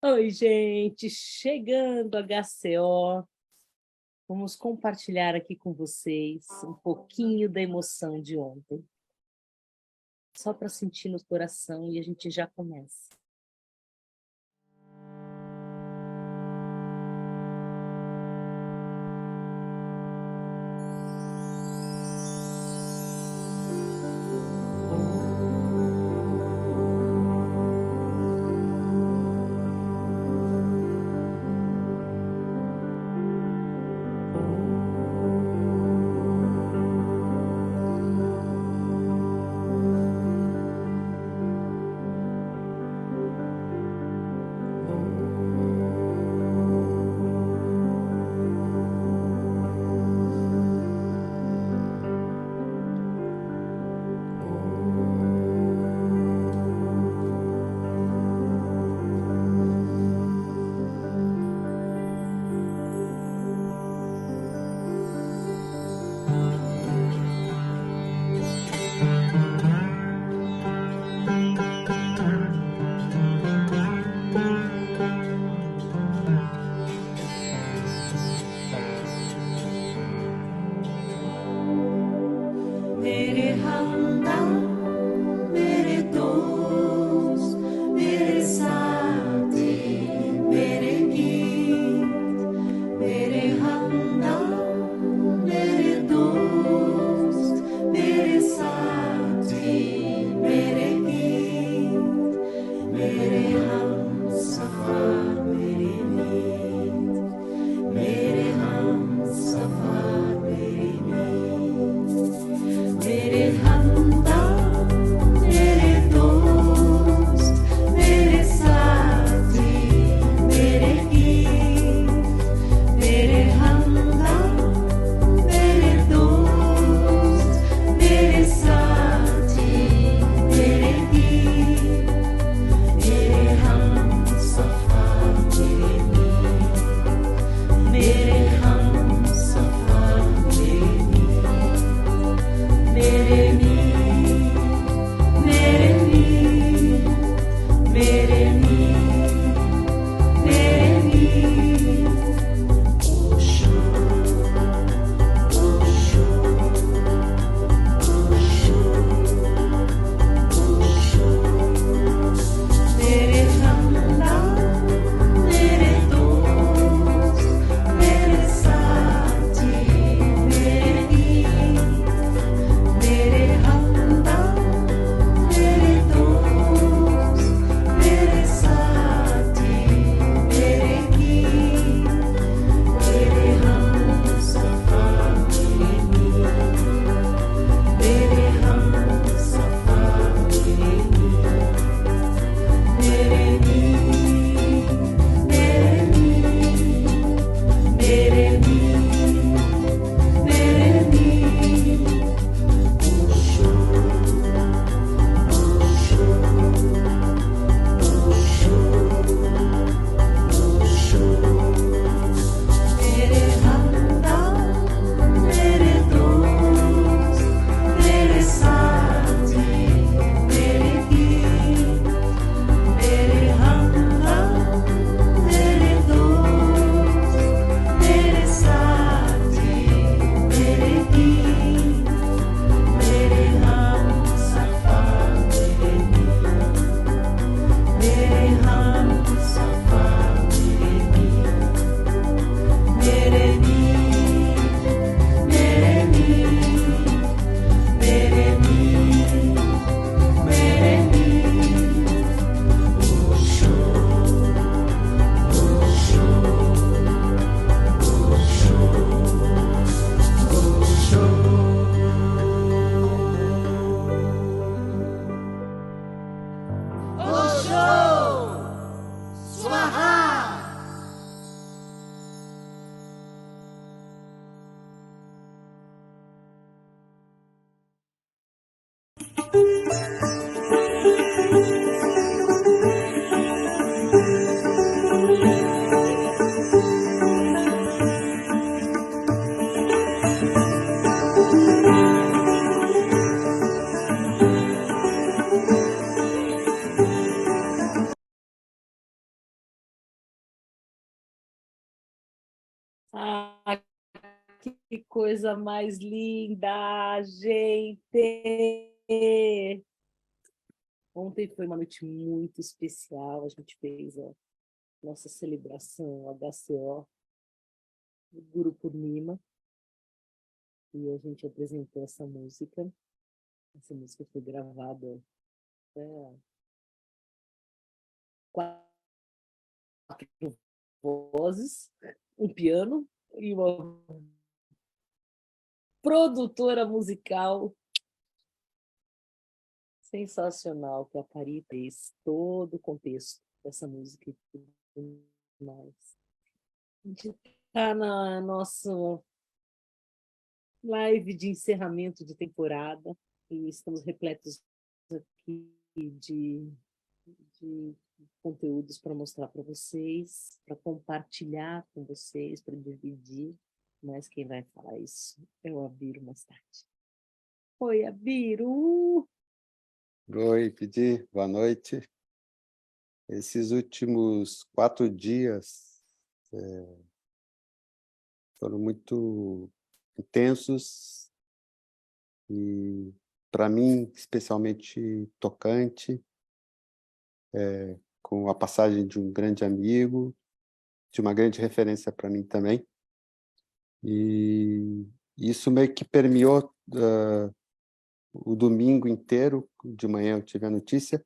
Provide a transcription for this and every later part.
Oi, gente, chegando a HcO, vamos compartilhar aqui com vocês um pouquinho da emoção de ontem, só para sentir no coração e a gente já começa. Ah, que coisa mais linda, gente! Ontem foi uma noite muito especial. A gente fez a nossa celebração HcO, do Guru Purnima, e a gente apresentou essa música. Essa música foi gravada quatro vozes, um piano e uma produtora musical sensacional, que a Paris fez todo o contexto dessa música e tudo mais. A gente está na nossa live de encerramento de temporada e estamos repletos aqui de conteúdos para mostrar para vocês, para compartilhar com vocês, para dividir, mas quem vai falar isso é o Abiru mais tarde. Oi, Abiru! Oi, Pedi, boa noite. Esses últimos 4 dias foram muito intensos e, para mim, especialmente tocante, com a passagem de um grande amigo, de uma grande referência para mim também. E isso meio que permeou o domingo inteiro. De manhã eu tive a notícia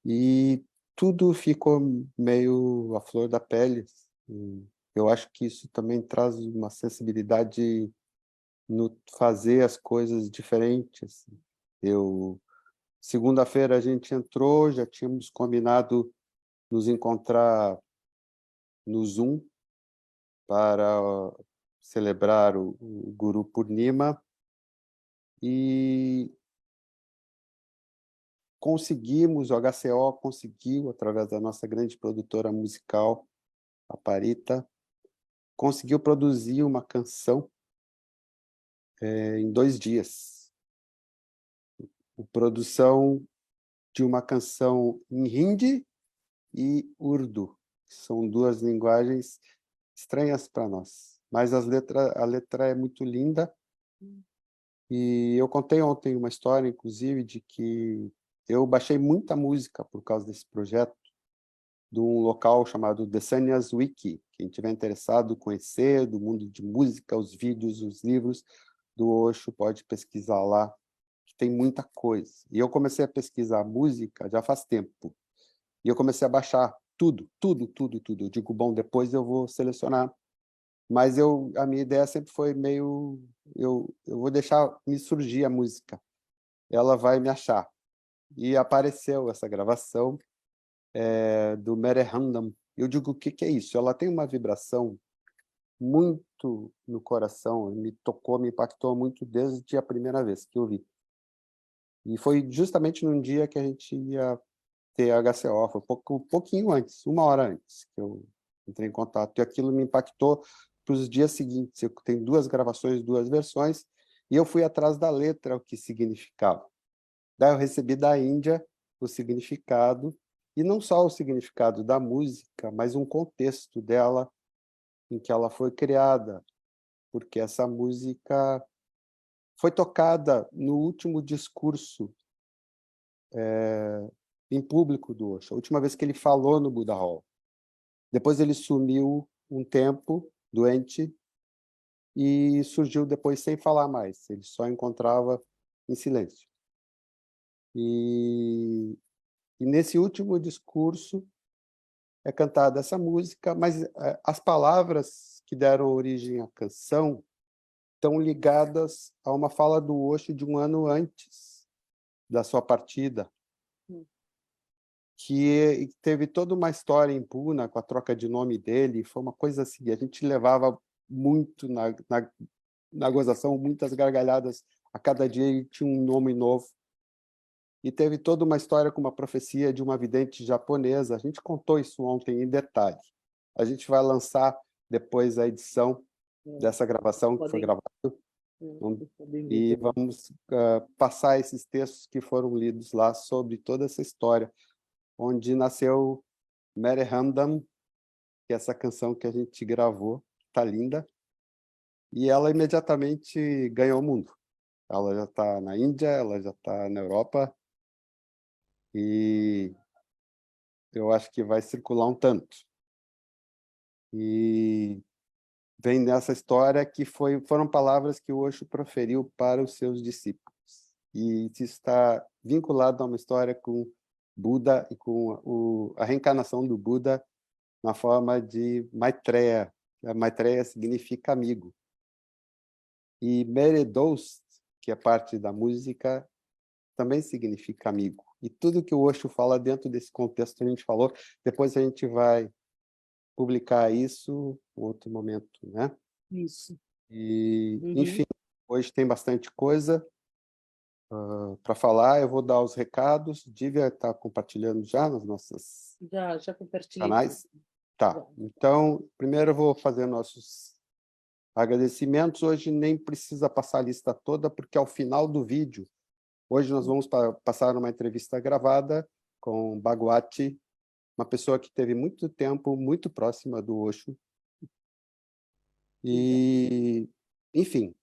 e tudo ficou meio à flor da pele. E eu acho que isso também traz uma sensibilidade no fazer as coisas diferentes. Segunda-feira a gente entrou, já tínhamos combinado nos encontrar no Zoom para celebrar o Guru Purnima e conseguimos, o HcO conseguiu, através da nossa grande produtora musical, a Parita, conseguiu produzir uma canção em 2 dias. A produção de uma canção em hindi e urdu, que são 2 linguagens estranhas para nós. Mas a letra é muito linda. E eu contei ontem uma história, inclusive, de que eu baixei muita música por causa desse projeto, de um local chamado Desanias Wiki. Quem tiver interessado em conhecer do mundo de música, os vídeos, os livros do Osho, pode pesquisar lá, que tem muita coisa. E eu comecei a pesquisar música já faz tempo. E eu comecei a baixar tudo, tudo, tudo, tudo. Eu digo, bom, depois eu vou selecionar. Mas a minha ideia sempre foi meio... Eu vou deixar me surgir a música. Ela vai me achar. E apareceu essa gravação do Merehandam. Eu digo, o que que é isso? Ela tem uma vibração muito no coração, me tocou, me impactou muito desde a primeira vez que eu vi. E foi justamente num dia que a gente ia ter HcO, foi pouquinho antes, 1 hora antes que eu entrei em contato. E aquilo me impactou para os dias seguintes. Eu tenho 2 gravações, 2 versões, e eu fui atrás da letra, o que significava. Daí eu recebi da Índia o significado, e não só o significado da música, mas um contexto dela, em que ela foi criada, porque essa música foi tocada no último discurso em público do Osho, a última vez que ele falou no Buddha Hall. Depois ele sumiu um tempo, doente, e surgiu depois sem falar mais, ele só encontrava em silêncio. E nesse último discurso é cantada essa música, mas as palavras que deram origem à canção estão ligadas a uma fala do Osho de 1 ano antes da sua partida, que teve toda uma história em Pune com a troca de nome dele. Foi uma coisa assim, a gente levava muito na gozação, muitas gargalhadas a cada dia, e tinha um nome novo. E teve toda uma história com uma profecia de uma vidente japonesa. A gente contou isso ontem em detalhe. A gente vai lançar depois a edição dessa gravação que foi gravada. E vamos passar esses textos que foram lidos lá sobre toda essa história, onde nasceu Merehandam, que é essa canção que a gente gravou. tá linda, e ela imediatamente ganhou o mundo. Ela já está na Índia, ela já está na Europa, e eu acho que vai circular um tanto. E vem nessa história que foram palavras que o Osho proferiu para os seus discípulos. E isso está vinculado a uma história com Buda e com a reencarnação do Buda na forma de Maitreya. A Maitreya significa amigo. E Meredost, que é parte da música, também significa amigo. E tudo que o Osho fala dentro desse contexto que a gente falou, depois a gente vai publicar isso em outro momento, né? Isso. E, enfim, hoje tem bastante coisa para falar. Eu vou dar os recados. Dívia está compartilhando já nos nossos Já compartilhei. canais? Tá. Então, primeiro eu vou fazer nossos agradecimentos. Hoje nem precisa passar a lista toda, porque ao final do vídeo, hoje nós vamos passar uma entrevista gravada com Bhagawati, uma pessoa que teve muito tempo, muito próxima do Osho. E, enfim,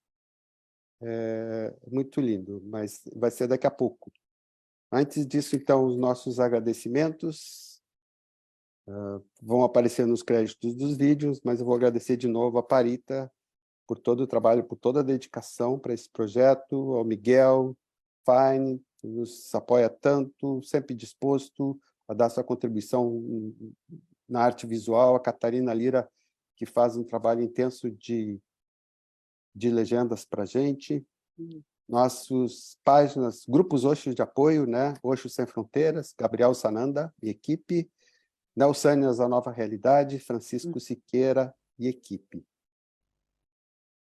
é muito lindo, mas vai ser daqui a pouco. Antes disso, então, os nossos agradecimentos vão aparecer nos créditos dos vídeos, mas eu vou agradecer de novo a Parita por todo o trabalho, por toda a dedicação para esse projeto, ao Miguel Fine, que nos apoia tanto, sempre disposto a dar sua contribuição na arte visual, a Catarina Lira, que faz um trabalho intenso de legendas para a gente, nossos páginas, grupos Osho de apoio, né? Osho Sem Fronteiras, Gabriel Sananda e equipe, Nelsânias A Nova Realidade, Francisco Siqueira e equipe.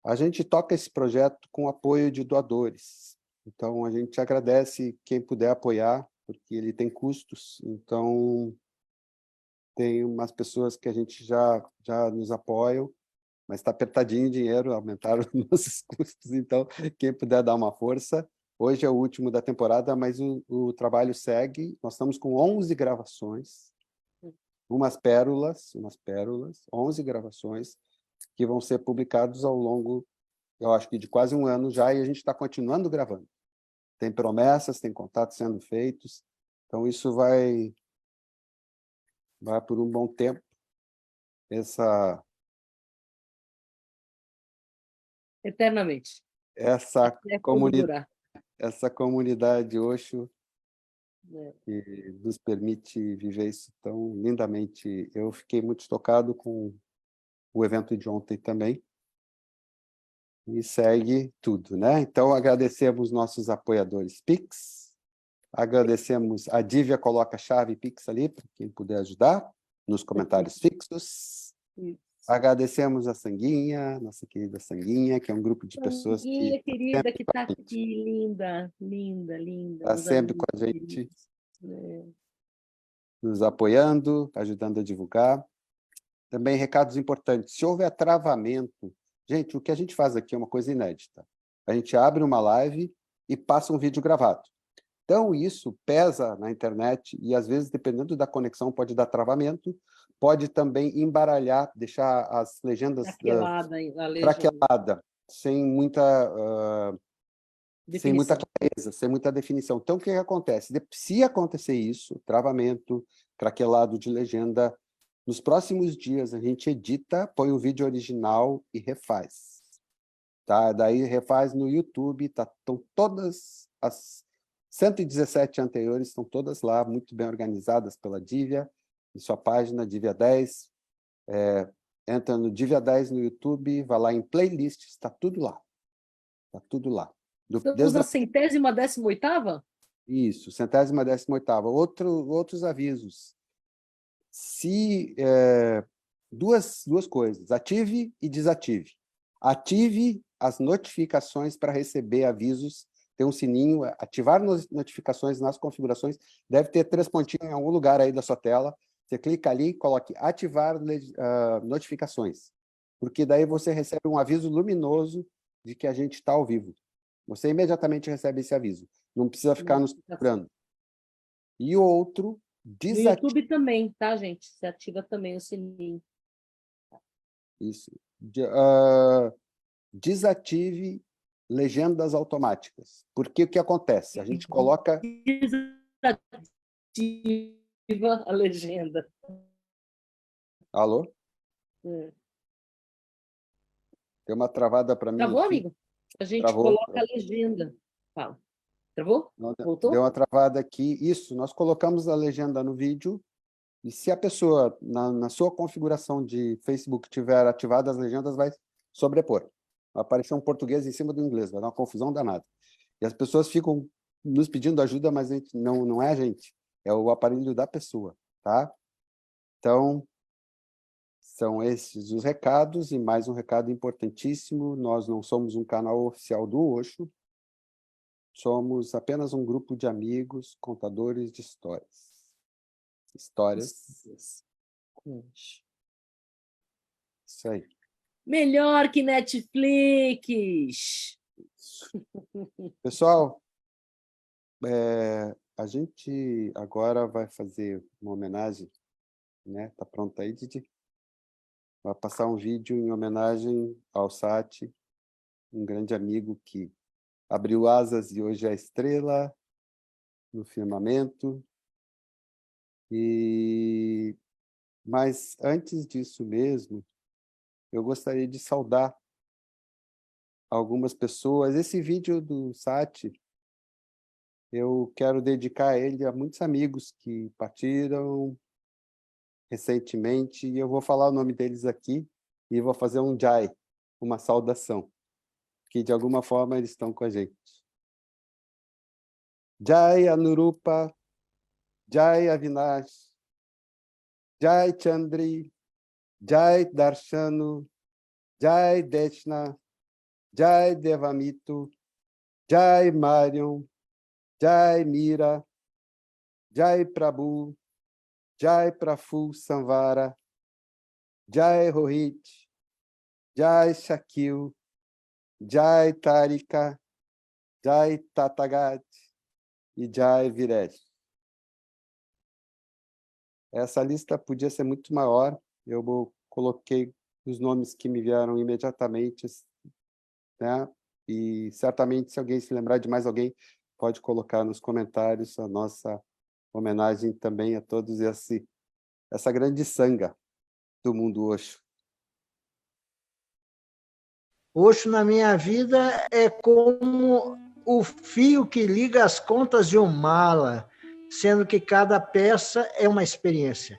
A gente toca esse projeto com apoio de doadores, então a gente agradece quem puder apoiar, porque ele tem custos, então tem umas pessoas que a gente já nos apoiam, mas está apertadinho o dinheiro, aumentaram os nossos custos, então quem puder dar uma força. Hoje é o último da temporada, mas o trabalho segue. Nós estamos com 11 gravações, umas pérolas, 11 gravações, que vão ser publicados ao longo, eu acho que de quase um ano já, e a gente está continuando gravando. Tem promessas, tem contatos sendo feitos, então isso vai por um bom tempo. Eternamente. Essa Como durar. Essa comunidade Osho É. que nos permite viver isso tão lindamente. Eu fiquei muito tocado com o evento de ontem também. E segue tudo, né? Então, agradecemos nossos apoiadores Pix, agradecemos, a Dívia coloca Chave Pix ali, para quem puder ajudar, nos comentários fixos. Agradecemos a Sanguinha, nossa querida Sanguinha, que é um grupo de pessoas Sanguinha querida que está aqui, linda, linda, linda. Está sempre com a gente, nos apoiando, ajudando a divulgar. Também recados importantes. Se houver travamento, gente, o que a gente faz aqui é uma coisa inédita. A gente abre uma live e passa um vídeo gravado. Então, isso pesa na internet e, às vezes, dependendo da conexão, pode dar travamento, pode também embaralhar, deixar as legendas craquelada, sem muita clareza, sem muita definição. Então, o que acontece? Se acontecer isso, travamento, craquelado de legenda, nos próximos dias a gente edita, põe o vídeo original e refaz. Tá? Daí refaz no YouTube, estão todas as 117 anteriores, estão todas lá, muito bem organizadas pela Dívia, em sua página, Dívia 10. Entra no Dívia 10 no YouTube, vai lá em playlists, está tudo lá. Está tudo lá. Estamos na 118ª? Isso, 118ª. Outros avisos. Duas coisas, ative e desative. Ative as notificações para receber avisos, tem um sininho, ativar notificações nas configurações, deve ter 3 pontinhos em algum lugar aí da sua tela, você clica ali e coloque ativar notificações, porque daí você recebe um aviso luminoso de que a gente está ao vivo. Você imediatamente recebe esse aviso, não precisa ficar nos procurando. E outro, no YouTube também, tá, gente? Você ativa também o sininho. Isso. Desative legendas automáticas. Porque o que acontece? A gente coloca... Desativa a legenda. Alô? Deu uma travada para mim. Travou, amigo? A gente coloca a legenda. Fala. Travou? Voltou? Deu uma travada aqui. Isso, nós colocamos a legenda no vídeo, e se a pessoa, na sua configuração de Facebook, tiver ativado as legendas, vai sobrepor. Vai aparecer um português em cima do inglês, vai dar uma confusão danada. E as pessoas ficam nos pedindo ajuda, mas não é a gente, é o aparelho da pessoa, tá? Então, são esses os recados, e mais um recado importantíssimo: nós não somos um canal oficial do Osho, somos apenas um grupo de amigos, contadores de histórias. Histórias. Isso aí. Melhor que Netflix! Pessoal, a gente agora vai fazer uma homenagem, né? Tá pronto aí, Didi? Vai passar um vídeo em homenagem ao Sati, um grande amigo que abriu asas e hoje é estrela no firmamento. Mas antes disso mesmo, eu gostaria de saudar algumas pessoas. Esse vídeo do Sati, eu quero dedicar ele a muitos amigos que partiram recentemente, e eu vou falar o nome deles aqui e vou fazer um jai, uma saudação, que de alguma forma eles estão com a gente. Jai Anurupa, Jai Avinash, Jai Chandri, Jai Darshanu, Jai Deshna, Jai Devamito, Jai Marion, Jai Mira, Jai Prabhu, Jai Prafu Samvara, Jai Rohit, Jai Shakil, Jai Tarika, Jai Tatagat e Jai Viresh. Essa lista podia ser muito maior, eu coloquei os nomes que me vieram imediatamente, né? E certamente, se alguém se lembrar de mais alguém, pode colocar nos comentários a nossa homenagem também a todos essa grande sanga do mundo Osho. Osho, na minha vida, é como o fio que liga as contas de um mala, sendo que cada peça é uma experiência.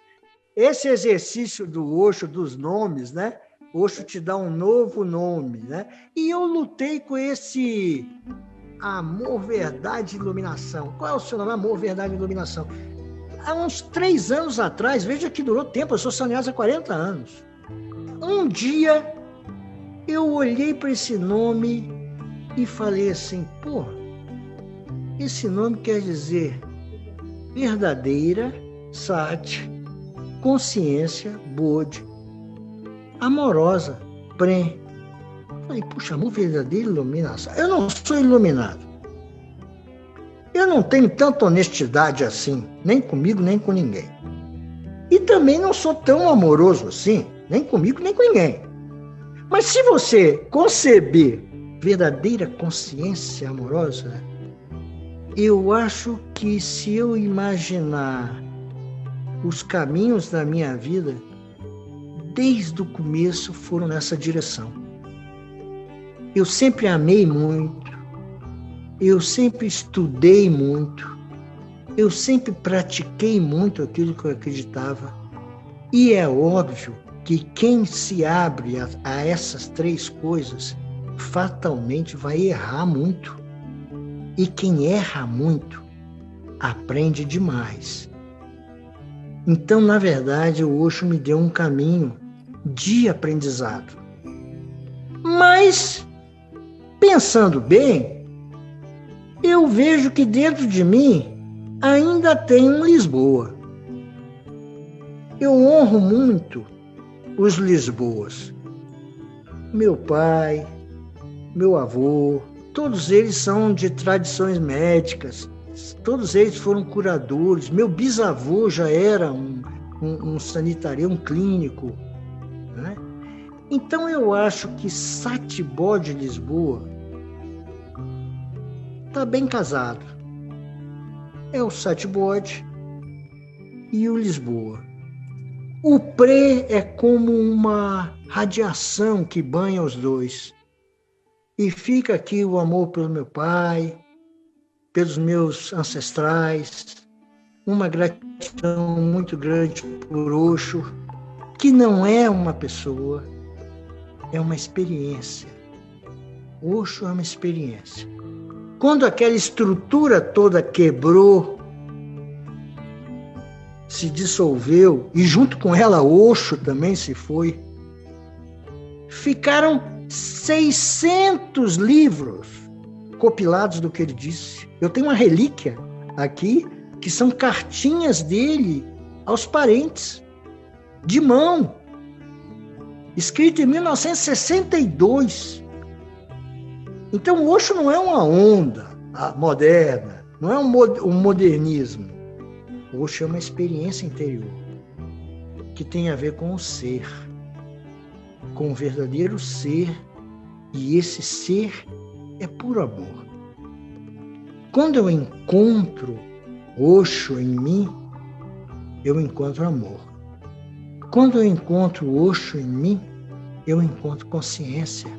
Esse exercício do Osho, dos nomes, né? Osho te dá um novo nome, né? E eu lutei com esse amor, verdade e iluminação. Qual é o seu nome? Amor, verdade e iluminação. Há uns 3 anos atrás, veja que durou tempo, eu sou sannyasi há 40 anos. Um dia, eu olhei para esse nome e falei assim, pô, esse nome quer dizer verdadeira, sati, consciência, bodhi, amorosa, prem. Falei, puxa, amor, verdadeira iluminação. Eu não sou iluminado. Eu não tenho tanta honestidade assim, nem comigo, nem com ninguém. E também não sou tão amoroso assim, nem comigo, nem com ninguém. Mas se você conceber verdadeira consciência amorosa, eu acho que se eu imaginar os caminhos da minha vida, desde o começo foram nessa direção. Eu sempre amei muito, eu sempre estudei muito, eu sempre pratiquei muito aquilo que eu acreditava. E é óbvio que quem se abre a essas 3 coisas, fatalmente vai errar muito. E quem erra muito, aprende demais. Então, na verdade, o Osho me deu um caminho de aprendizado. Mas, pensando bem, eu vejo que dentro de mim ainda tem um Lisboa. Eu honro muito os Lisboas. Meu pai, meu avô, todos eles são de tradições médicas, todos eles foram curadores. Meu bisavô já era um sanitário, um clínico, né? Então eu acho que Satibó de Lisboa está bem casado. É o Satibode e o Lisboa. O Prê é como uma radiação que banha os dois. E fica aqui o amor pelo meu pai, pelos meus ancestrais, uma gratidão muito grande por Osho, que não é uma pessoa, é uma experiência. Osho é uma experiência. Quando aquela estrutura toda quebrou, se dissolveu, e junto com ela Osho também se foi, ficaram 600 livros compilados do que ele disse. Eu tenho uma relíquia aqui, que são cartinhas dele aos parentes, de mão, escrito em 1962. Então, Osho não é uma onda moderna, não é um modernismo. Osho é uma experiência interior, que tem a ver com o ser, com o verdadeiro ser, e esse ser é puro amor. Quando eu encontro Osho em mim, eu encontro amor. Quando eu encontro Osho em mim, eu encontro consciência.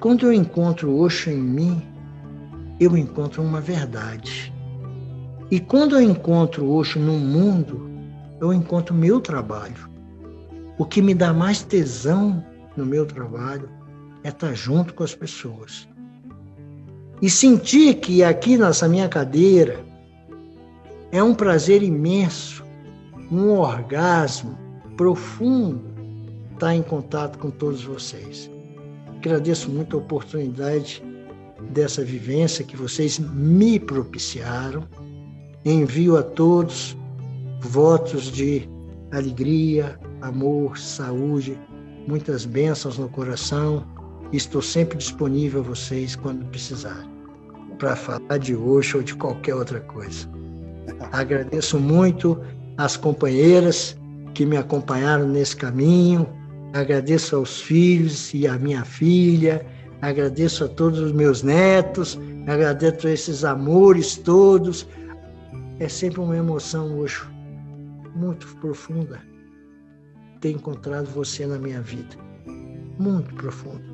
Quando eu encontro Osho em mim, eu encontro uma verdade. E quando eu encontro Osho no mundo, eu encontro o meu trabalho. O que me dá mais tesão no meu trabalho é estar junto com as pessoas. E sentir que aqui nessa minha cadeira é um prazer imenso, um orgasmo profundo estar em contato com todos vocês. Agradeço muito a oportunidade dessa vivência que vocês me propiciaram. Envio a todos votos de alegria, amor, saúde, muitas bênçãos no coração. Estou sempre disponível a vocês quando precisarem, para falar de Osho ou de qualquer outra coisa. Agradeço muito às companheiras que me acompanharam nesse caminho, agradeço aos filhos e à minha filha, agradeço a todos os meus netos, agradeço a esses amores todos. É sempre uma emoção, Osho, muito profunda, ter encontrado você na minha vida. Muito profunda.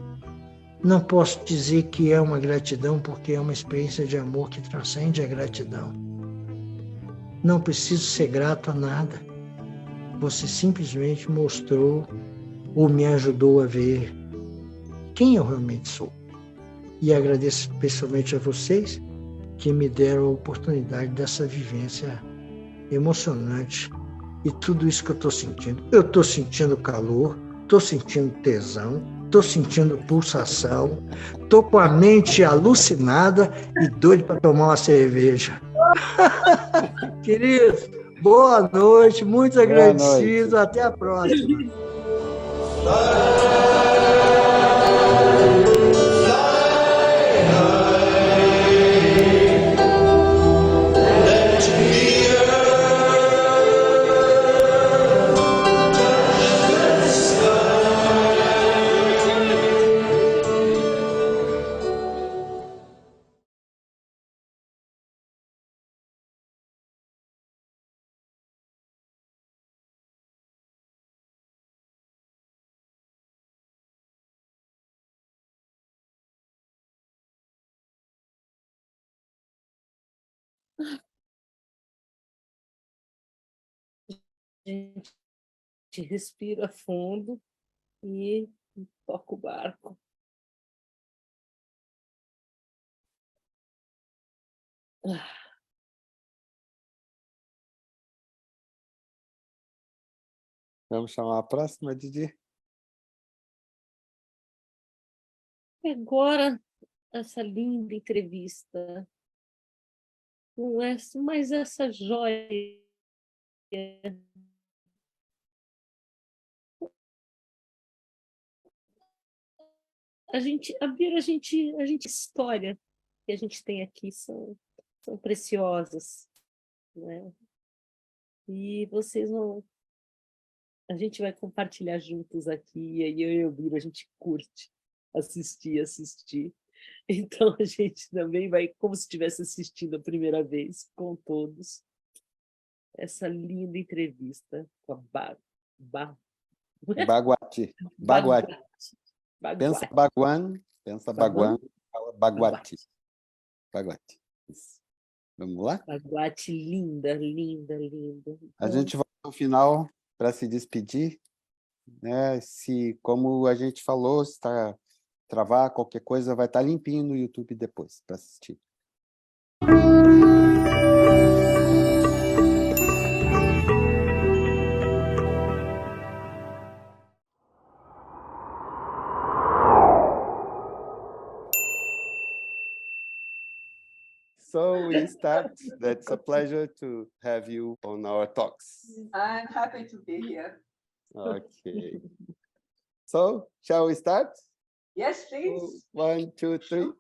Não posso dizer que é uma gratidão, porque é uma experiência de amor que transcende a gratidão. Não preciso ser grato a nada. Você simplesmente mostrou ou me ajudou a ver quem eu realmente sou. E agradeço especialmente a vocês que me deram a oportunidade dessa vivência emocionante. E tudo isso que eu estou sentindo. Eu estou sentindo calor, estou sentindo tesão, estou sentindo pulsação, estou com a mente alucinada e doido para tomar uma cerveja. Queridos, boa noite, muito agradecido, até a próxima. A gente respira fundo e toca o barco. Vamos chamar a próxima, Didi? E agora, essa linda entrevista, com mais essa joia. A gente história que a gente tem aqui são preciosas, né? E vocês vão a gente vai compartilhar juntos aqui, e aí eu e o Biro, a gente curte assistir. Então a gente também vai, como se estivesse assistindo a primeira vez, com todos, essa linda entrevista com a Bhagawati. Bhagawati. Pensa Bhagwan, fala Bhagawati. Bhagawati. Isso. Vamos lá? Bhagawati, linda, linda, linda. A gente vai no final para se despedir, né? Se, como a gente falou, se está travar qualquer coisa, vai estar limpinho no YouTube depois para assistir. So we start. That's a pleasure to have you on our talks. I'm happy to be here. Okay. So, shall we start? Yes, please. 1, 2, 3.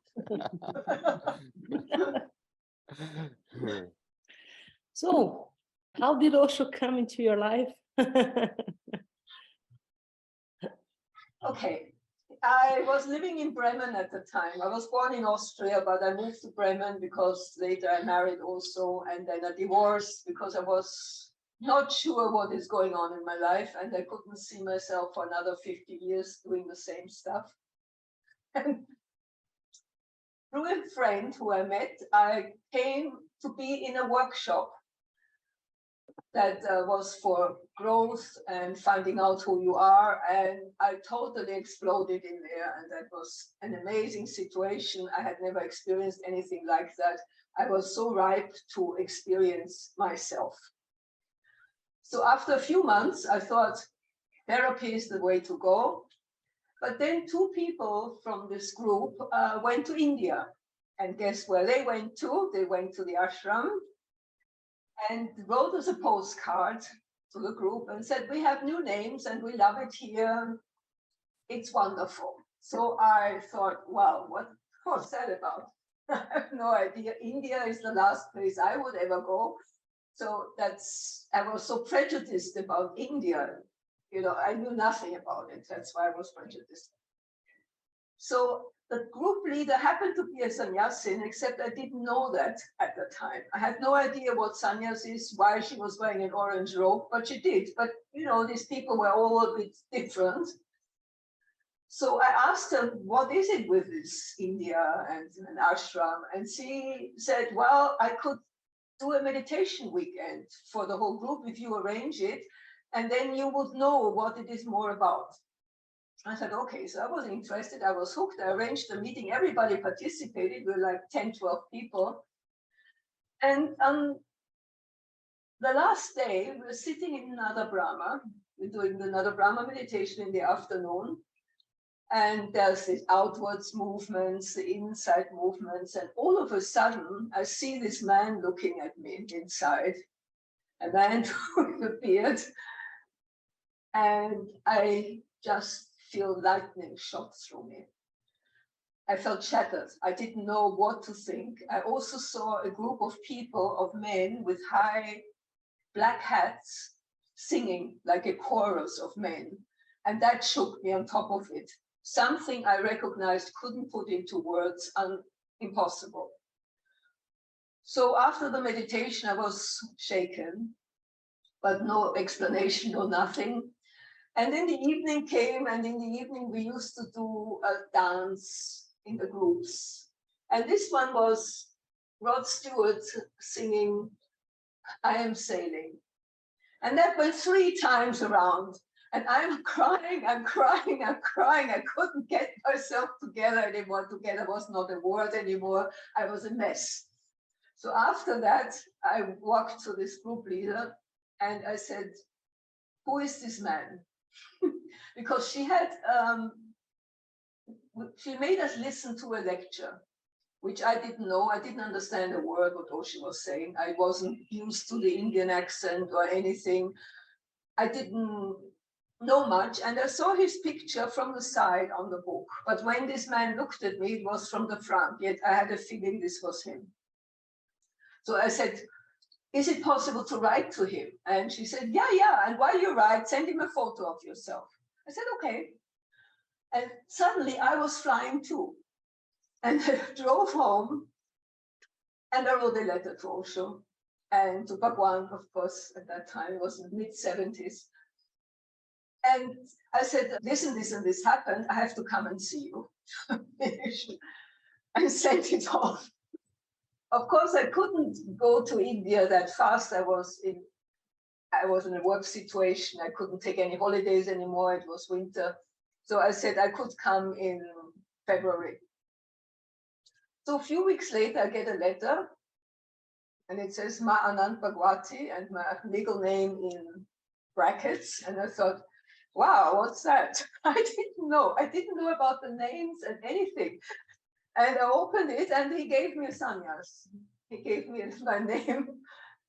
So, how did Osho come into your life? Okay. I was living in Bremen at the time. I was born in Austria, but I moved to Bremen because later I married also, and then I divorced because I was not sure what is going on in my life, and I couldn't see myself for another 50 years doing the same stuff. And through a friend who I met, I came to be in a workshop that was for growth and finding out who you are, and I totally exploded in there, and that was an amazing situation. I had never experienced anything like that. I was so ripe to experience myself. So after a few months, I thought therapy is the way to go. But then 2 people from this group went to India, and guess where they went to? They went to the ashram and wrote us a postcard to the group and said, we have new names and we love it here. It's wonderful. So I thought, wow, what's that about? I have no idea. India is the last place I would ever go. So I was so prejudiced about India. You know, I knew nothing about it. That's why I was prejudiced. So the group leader happened to be a sannyasin, except I didn't know that at the time. I had no idea what sannyas is, why she was wearing an orange robe, but she did. But, you know, these people were all a bit different. So I asked her, what is it with this India and an ashram? And she said, well, I could do a meditation weekend for the whole group if you arrange it, and then you would know what it is more about. I said, okay, so I was interested, I was hooked, I arranged the meeting, everybody participated, we were like 10, 12 people. And on the last day, we were sitting in Nada Brahma, we're doing the Nada Brahma meditation in the afternoon, and there's the outwards movements, the inside movements, and all of a sudden, I see this man looking at me inside, a man with a beard, and I just feel lightning shot through me. I felt shattered. I didn't know what to think. I also saw a group of people, of men with high black hats, singing like a chorus of men. And that shook me on top of it. Something I recognized, couldn't put into words, impossible. So after the meditation, I was shaken, but no explanation, no nothing. And then the evening came, and in the evening we used to do a dance in the groups. And this one was Rod Stewart singing, I Am Sailing. And that went 3 times around. And I'm crying. I couldn't get myself together anymore. Together was not a word anymore. I was a mess. So after that, I walked to this group leader and I said, who is this man? Because she made us listen to a lecture, which I didn't know. I didn't understand a word what Osho was saying. I wasn't used to the Indian accent or anything. I didn't know much, and I saw his picture from the side on the book. But when this man looked at me, it was from the front, yet I had a feeling this was him. So I said, is it possible to write to him? And she said, yeah. And while you write, send him a photo of yourself. I said, okay. And suddenly I was flying too. And I drove home and I wrote a letter to Osho and to Bhagwan, of course, at that time, it was in the mid-70s. And I said, this and this and this happened. I have to come and see you. And sent it off. Of course, I couldn't go to India that fast. I was in a work situation. I couldn't take any holidays anymore. It was winter. So I said I could come in February. So a few weeks later, I get a letter, and it says Ma Anand Bhagawati and my legal name in brackets. And I thought, wow, what's that? I didn't know. I didn't know about the names and anything. And I opened it, and he gave me a sannyas. He gave me my name.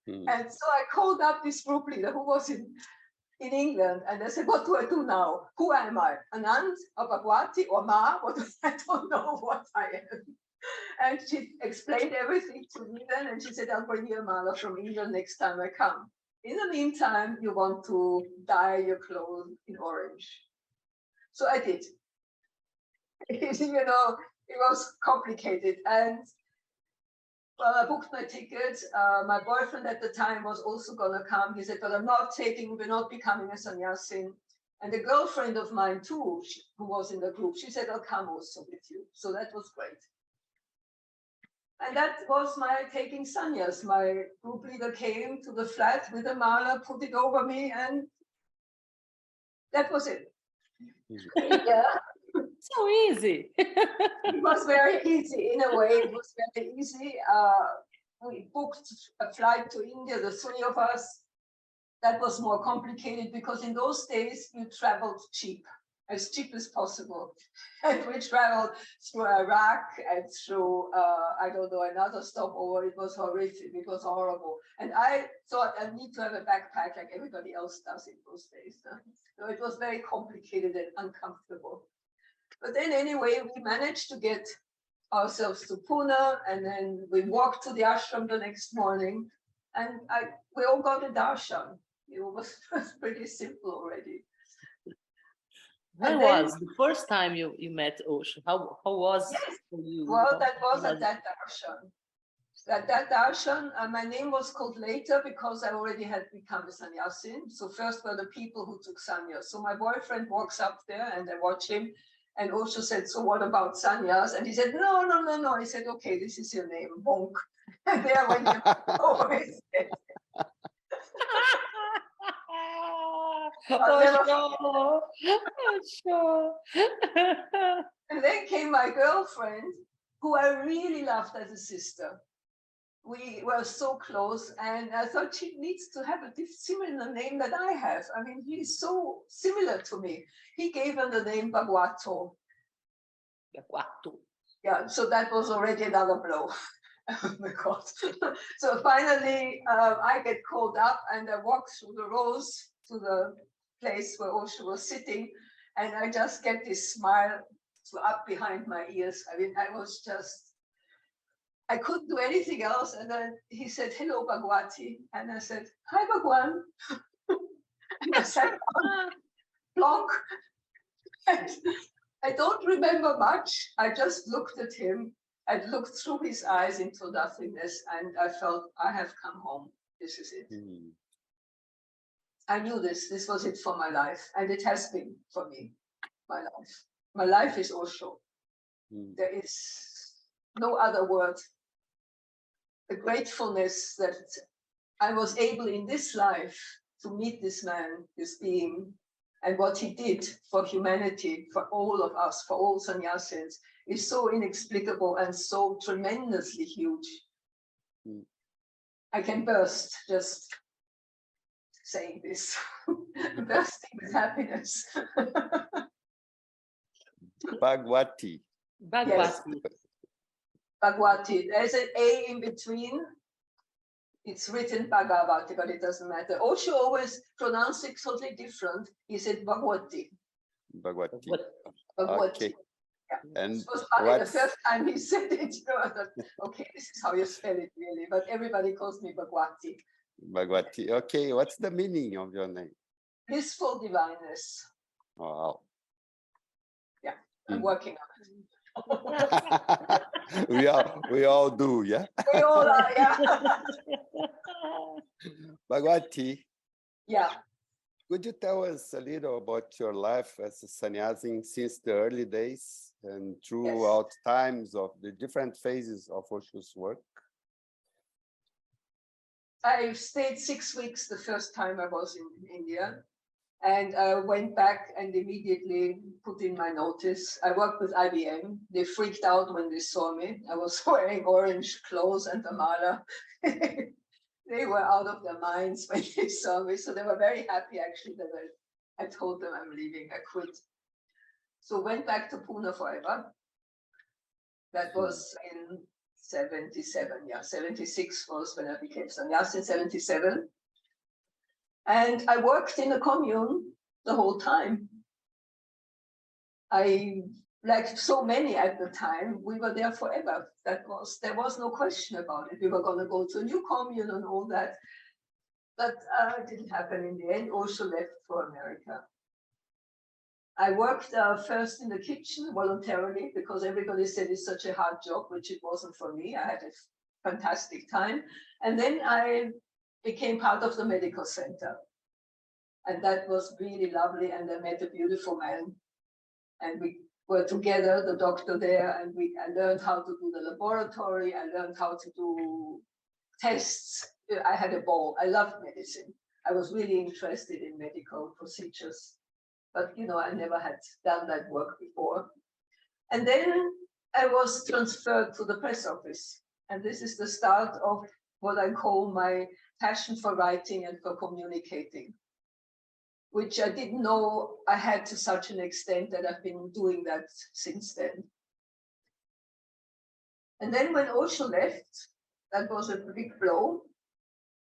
And so I called up this group leader who was in England, and I said, what do I do now? Who am I? Anand or Bhagawati or Ma? I don't know what I am. And she explained everything to me then, and she said, I'll bring you a mala from England next time I come. In the meantime, you want to dye your clothes in orange. So I did. You know, it was complicated. And well, I booked my ticket. My boyfriend at the time was also going to come. He said, but we're not becoming a sannyasin. And a girlfriend of mine too, who was in the group, she said, I'll come also with you. So that was great. And that was my taking sannyas. My group leader came to the flat with a mala, put it over me, and that was it. Yeah. So easy. It was very easy in a way. It was very easy. We booked a flight to India, the three of us. That was more complicated because in those days you traveled cheap as possible. And we traveled through Iraq and through, I don't know, another stopover. It was horrific. It was horrible. And I thought I need to have a backpack like everybody else does in those days. So it was very complicated and uncomfortable. But then anyway, we managed to get ourselves to Pune, and then we walked to the ashram the next morning, and we all got a darshan. It was pretty simple already. When was the first time you met Osho? How was it for you? Well, that was at that darshan. At that darshan, my name was called later because I already had become a sannyasin. So first were the people who took sannyas. So my boyfriend walks up there, and I watch him. And Osho said, so what about sannyas? And he said, no. He said, okay, this is your name, Bonk. And there went always. Sure. And then came my girlfriend, who I really loved as a sister. We were so close, and I thought she needs to have a similar name that I have. I mean, he's so similar to me. He gave her the name Bhagavato. Yeah, so that was already another blow. Oh my God. So finally, I get called up, and I walk through the rows to the place where Osho was sitting, and I just get this smile up behind my ears. I mean, I couldn't do anything else. And then he said, hello, Bhagawati. And I said, hi, Bhagwan. And I sat down, plonk. And I don't remember much. I just looked at him. I looked through his eyes into nothingness, and I felt, I have come home. This is it. I knew this was it for my life. And it has been for me, my life. My life is Osho. There is no other word. The gratefulness that I was able in this life to meet this man, this being, and what he did for humanity, for all of us, for all sannyasins, is so inexplicable and so tremendously huge. I can burst just saying this, bursting with happiness. Bhagawati. Bhagawati. Yes. Bhagawati. There's an A in between. It's written Bhagawati, but it doesn't matter. Osho always pronounced it totally different. He said Bhagawati. Bhagawati. Bhagawati. Okay. Yeah. And it was funny the first time he said it. You know, I thought, okay, this is how you spell it really. But everybody calls me Bhagawati. Bhagawati. Okay, what's the meaning of your name? Blissful divineness. Wow. Yeah, I'm working on it. we all do, yeah? We all are, yeah. Bhagawati. Yeah. Could you tell us a little about your life as a sannyasi since the early days and throughout times of the different phases of Osho's work? I stayed 6 weeks the first time I was in India, and I went back and immediately put in my notice. I worked with IBM. They freaked out when they saw me. I was wearing orange clothes and a mala. They were out of their minds when they saw me. So they were very happy, actually, that I told them I'm leaving. I quit. So went back to Pune forever. That was in 77. Yeah, 76 was when I became sannyasi in 77. And I worked in a commune the whole time. Like so many at the time, we were there forever. There was no question about it. We were going to go to a new commune and all that. But it didn't happen in the end. Osho left for America. I worked first in the kitchen voluntarily because everybody said it's such a hard job, which it wasn't for me. I had a fantastic time. And then I became part of the medical center. And that was really lovely. And I met a beautiful man. And we were together, the doctor there, and I learned how to do the laboratory. I learned how to do tests. I had a ball. I loved medicine. I was really interested in medical procedures. But, I never had done that work before. And then I was transferred to the press office. And this is the start of what I call my passion for writing and for communicating, which I didn't know I had to such an extent that I've been doing that since then. And then when Osho left, that was a big blow.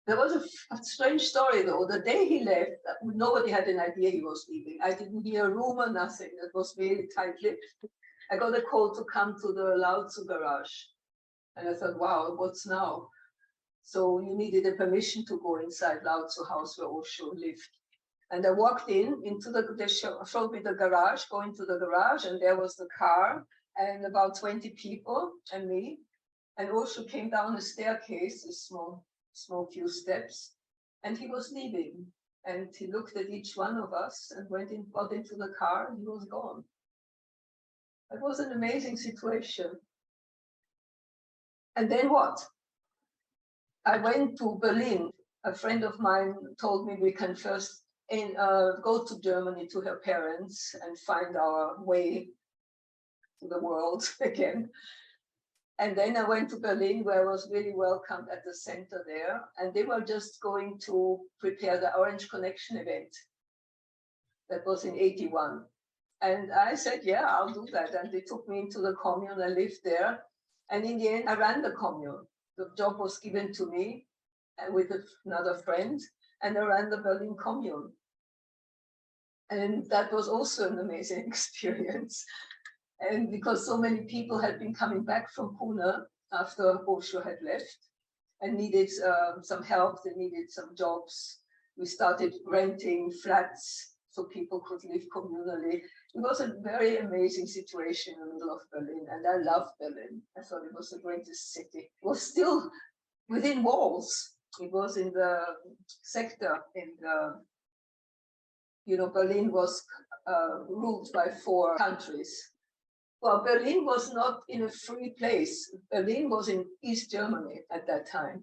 There was a strange story, though. The day he left, nobody had an idea he was leaving. I didn't hear a rumor, nothing. That was really tight-lipped. I got a call to come to the Lao Tzu garage. And I thought, wow, what's now? So you needed a permission to go inside Lao Tzu house where Osho lived. And I walked they showed me the garage, go into the garage, and there was the car and about 20 people and me. And Osho came down the staircase, a small few steps, and he was leaving. And he looked at each one of us and got into the car, and he was gone. It was an amazing situation. And then what? I went to Berlin. A friend of mine told me we can first go to Germany to her parents and find our way to the world again. And then I went to Berlin, where I was really welcomed at the center there. And they were just going to prepare the Orange Connection event. That was in 81. And I said, yeah, I'll do that. And they took me into the commune. I lived there. And in the end, I ran the commune. The job was given to me with another friend. And I ran the Berlin commune. And that was also an amazing experience. And because so many people had been coming back from Pune after Osho had left and needed some help, they needed some jobs. We started renting flats so people could live communally. It was a very amazing situation in the middle of Berlin, and I loved Berlin. I thought it was the greatest city. It was still within walls. It was in the sector Berlin was ruled by 4 countries. Well, Berlin was not in a free place. Berlin was in East Germany at that time.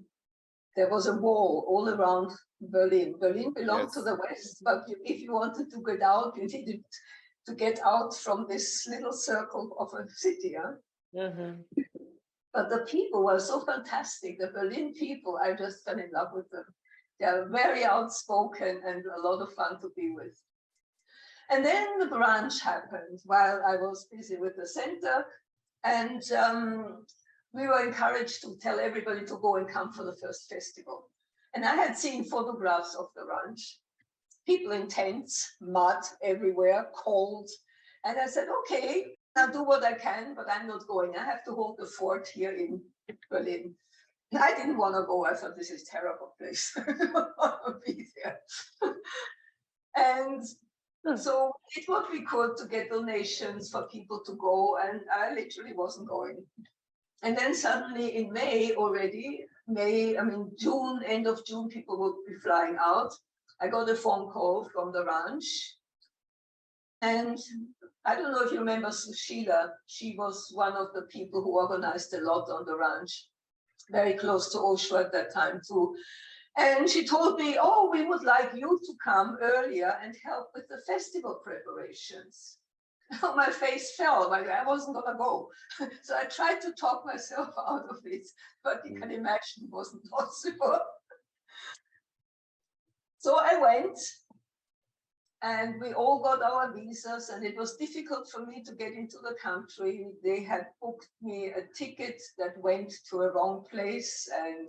There was a wall all around Berlin. Berlin belonged to the West, but if you wanted to get out, you needed to get out from this little circle of a city. Huh? Mm-hmm. But the people were so fantastic. The Berlin people, I just fell in love with them. They are very outspoken and a lot of fun to be with. And then the branch happened while I was busy with the center. And we were encouraged to tell everybody to go and come for the first festival. And I had seen photographs of the ranch, people in tents, mud everywhere, cold. And I said, okay, I'll do what I can, but I'm not going. I have to hold the fort here in Berlin. I didn't want to go. I thought, this is a terrible place. I don't want to be there. And so we did what we could to get donations for people to go, and I literally wasn't going. And then suddenly in May already, June, end of June, people would be flying out. I got a phone call from the ranch. And I don't know if you remember Sushila. She was one of the people who organized a lot on the ranch, very close to Osho at that time too. And she told me, oh, we would like you to come earlier and help with the festival preparations. My face fell, but I wasn't going to go. So I tried to talk myself out of it, but you can imagine it wasn't possible. So I went, and we all got our visas, and it was difficult for me to get into the country. They had booked me a ticket that went to a wrong place, and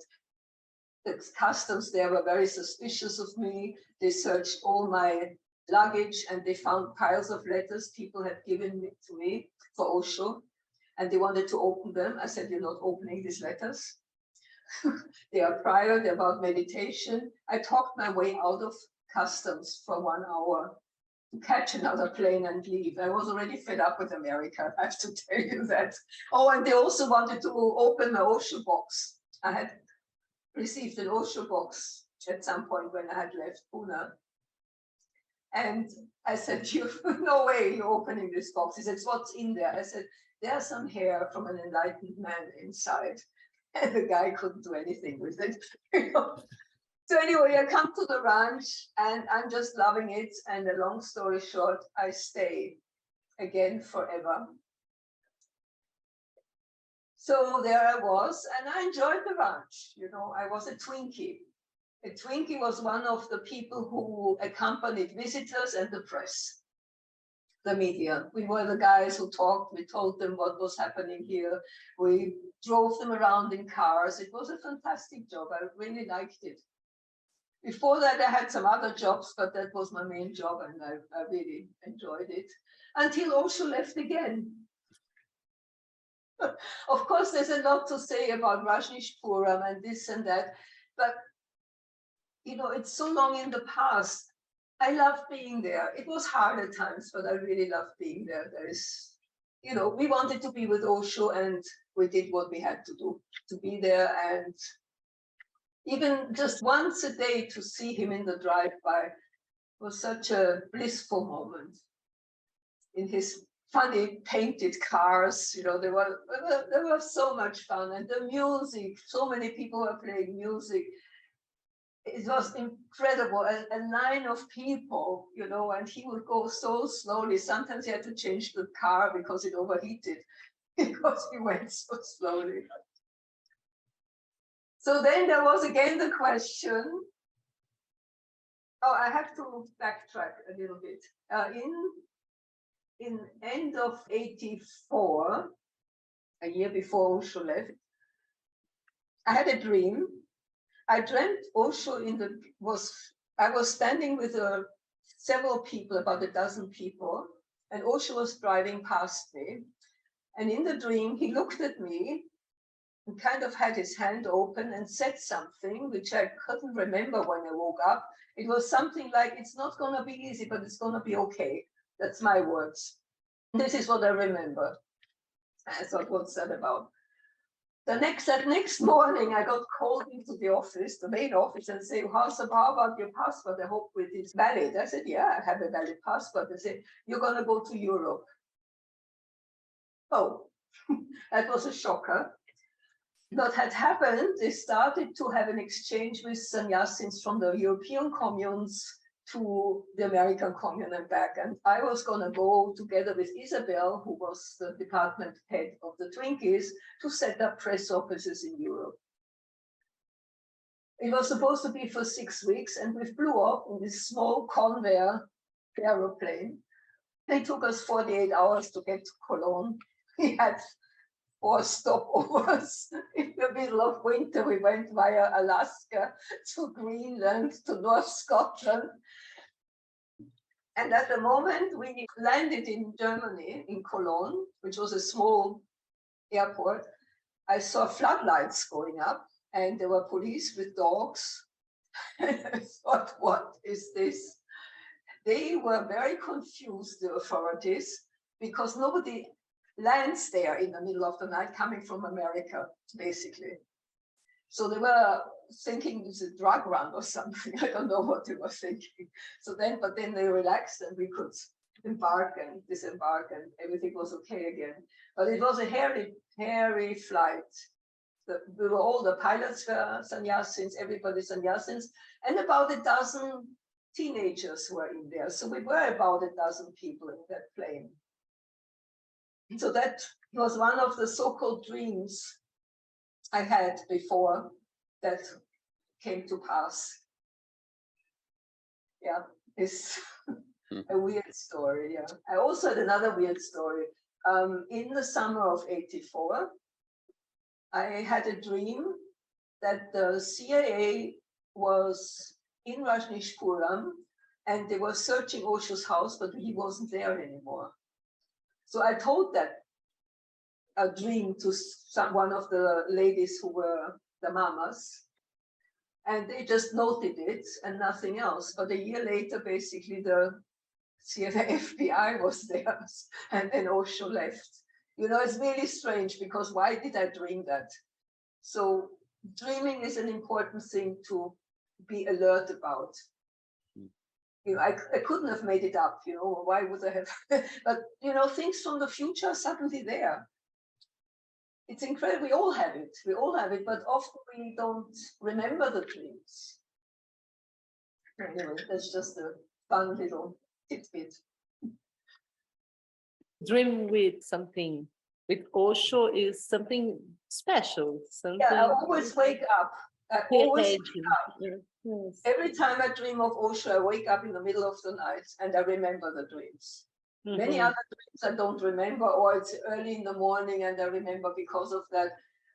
the customs there were very suspicious of me. They searched all my luggage, and they found piles of letters people had given to me for Osho, and they wanted to open them. I said, you're not opening these letters. They are prior, they're about meditation. I talked my way out of customs for 1 hour to catch another plane and leave. I was already fed up with America, I have to tell you that. Oh, and they also wanted to open my Osho box. I had received an Osho box at some point when I had left Pune. And I said, no way you're opening this box. He said, what's in there? I said, there's some hair from an enlightened man inside. And the guy couldn't do anything with it. So anyway, I come to the ranch and I'm just loving it. And a long story short, I stay again forever. So there I was, and I enjoyed the ranch. I was a Twinkie. A Twinkie was one of the people who accompanied visitors and the press, the media. We were the guys who talked. We told them what was happening here. We drove them around in cars. It was a fantastic job. I really liked it. Before that, I had some other jobs, but that was my main job, and I really enjoyed it. Until Osho left again. Of course, there's a lot to say about Rajneeshpuram and this and that, but it's so long in the past. I loved being there. It was hard at times, but I really loved being there. We wanted to be with Osho, and we did what we had to do to be there. And even just once a day to see him in the drive-by was such a blissful moment. In his funny painted cars, they were so much fun, and the music, so many people were playing music. It was incredible, a line of people, and he would go so slowly. Sometimes he had to change the car because it overheated, because he went so slowly. So then there was again the question. Oh, I have to backtrack a little bit. In end of 84, a year before Osho left, I had a dream. I dreamt Osho I was standing with several people, about a dozen people, and Osho was driving past me. And in the dream, he looked at me and kind of had his hand open and said something, which I couldn't remember when I woke up. It was something like, it's not going to be easy, but it's going to be okay. That's my words. This is what I remember. I thought, what's that about? That next morning, I got called into the office, the main office, and say, how about your passport? I hope it is valid. I said, yeah, I have a valid passport. They said, you're going to go to Europe. Oh, that was a shocker. What had happened, they started to have an exchange with sannyasins from the European communes to the American commune and back. And I was going to go together with Isabel, who was the department head of the Twinkies, to set up press offices in Europe. It was supposed to be for 6 weeks, and we flew up in this small Convair aeroplane. It took us 48 hours to get to Cologne. We had 4 stopovers. In the middle of winter, we went via Alaska to Greenland to North Scotland. And at the moment we landed in Germany, in Cologne, which was a small airport, I saw floodlights going up, and there were police with dogs. And I thought, what is this? They were very confused, the authorities, because nobody lands there in the middle of the night coming from America, basically. So they were thinking it's a drug run or something. I don't know what they were thinking. But then they relaxed and we could embark and disembark and everything was okay again. But it was a hairy flight. We were all, the pilots were sannyasins, everybody sannyasins, and about a dozen teenagers were in there. So we were about a dozen people in that plane. So that was one of the so-called dreams I had before that came to pass. Yeah, it's a weird story. Yeah, I also had another weird story. In the summer of '84, I had a dream that the CIA was in Rajneeshpuram and they were searching Osho's house, but he wasn't there anymore. So I told that a dream to one of the ladies who were the mamas, and they just noted it and nothing else. But a year later, basically, the FBI was there, and then Osho left. You know, it's really strange because why did I dream that? So dreaming is an important thing to be alert about. You know, I couldn't have made it up, you know, why would I have? But, you know, things from the future are suddenly there. It's incredible, we all have it, but often we don't remember the dreams. Anyway, that's just a fun little tidbit. Dream with something, with Osho is something special. Something. Yeah, I always wake up. Yes. Every time I dream of Osho, I wake up in the middle of the night and I remember the dreams. Mm-hmm. Many other dreams I don't remember, or it's early in the morning and I remember because of that.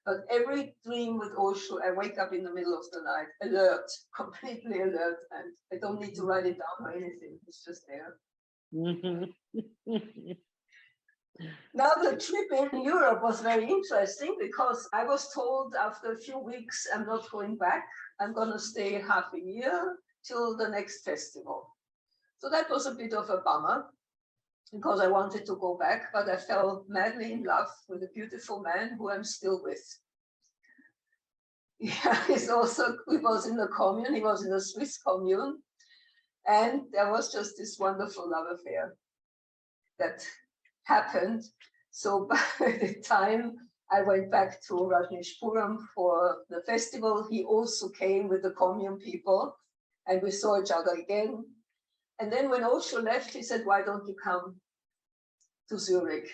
But every dream with Osho, I wake up in the middle of the night, alert, completely alert, and I don't need to write it down or anything. It's just there. Mm-hmm. Now, the trip in Europe was very interesting because I was told after a few weeks, I'm not going back. I'm going to stay half a year till the next festival. So that was a bit of a bummer because I wanted to go back, but I fell madly in love with a beautiful man who I'm still with. Yeah, he was in the commune, he was in the Swiss commune, and there was just this wonderful love affair that happened. So by the time I went back to Rajneeshpuram for the festival, he also came with the commune people and we saw each other again. And then when Osho left, he said, why don't you come to Zurich?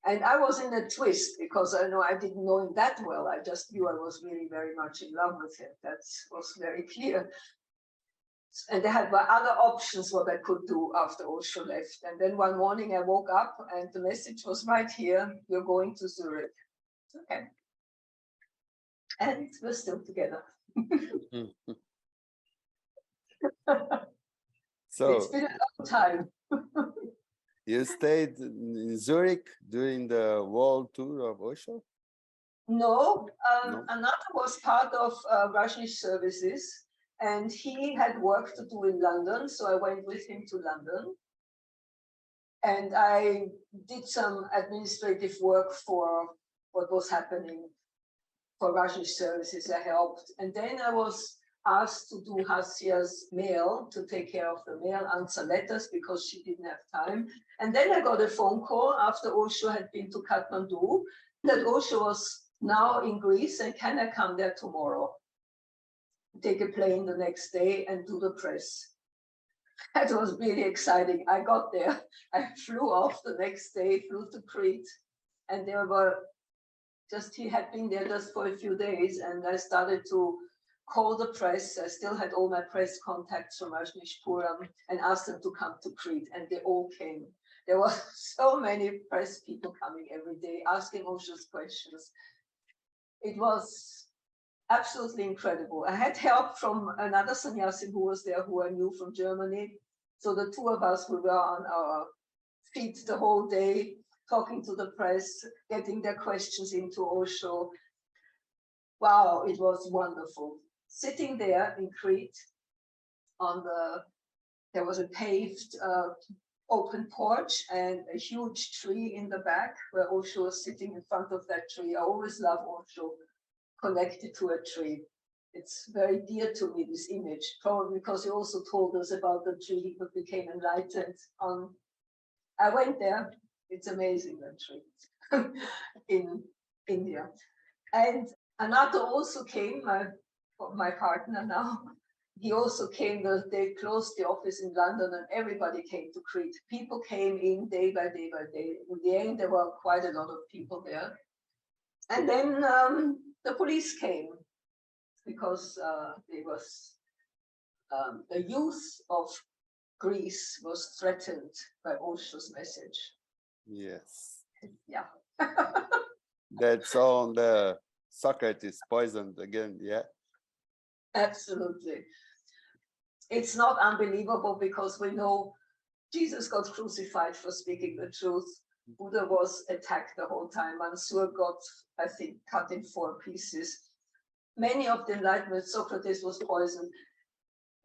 And I was in a twist because I didn't know him that well. I just knew I was really very much in love with him. That was very clear. And I had other options what I could do after Osho left. And then one morning I woke up and the message was right here, you're going to Zurich. Okay. And we're still together. So it's been a long time. You stayed in Zurich during the world tour of Osho? No, another was part of Rajneesh services. And he had work to do in London, so I went with him to London. And I did some administrative work for what was happening for Rajneesh services. I helped. And then I was asked to do Hasya's mail, to take care of the mail, answer letters, because she didn't have time. And then I got a phone call after Osho had been to Kathmandu, that Osho was now in Greece, and can I come there tomorrow? Take a plane the next day and do the press. That was really exciting. I got there. I flew off the next day, flew to Crete, and there were he had been there just for a few days, and I started to call the press. I still had all my press contacts from Rajneeshpuram and asked them to come to Crete, and they all came. There were so many press people coming every day, asking Osho's questions. It was absolutely incredible. I had help from another sannyasin who was there, who I knew from Germany. So the two of us, we were on our feet the whole day, talking to the press, getting their questions into Osho. wow, it was wonderful. Sitting there in Crete, there was a paved open porch and a huge tree in the back where Osho was sitting in front of that tree. I always love Osho connected to a tree. It's very dear to me, this image, probably because he also told us about the tree that became enlightened on. I went there. It's amazing, that tree in India. And Anata also came, my partner now. He also came, they closed the office in London and everybody came to Crete. People came in day by day by day. In the end, there were quite a lot of people there. And then the police came because the youth of Greece was threatened by Osho's message. Yes. Yeah. That's on the Socrates poisoned again, yeah? Absolutely. It's not unbelievable because we know Jesus got crucified for speaking the truth. Buddha was attacked the whole time. Mansur got, I think, cut in 4 pieces. Many of the Enlightenment, Socrates was poisoned.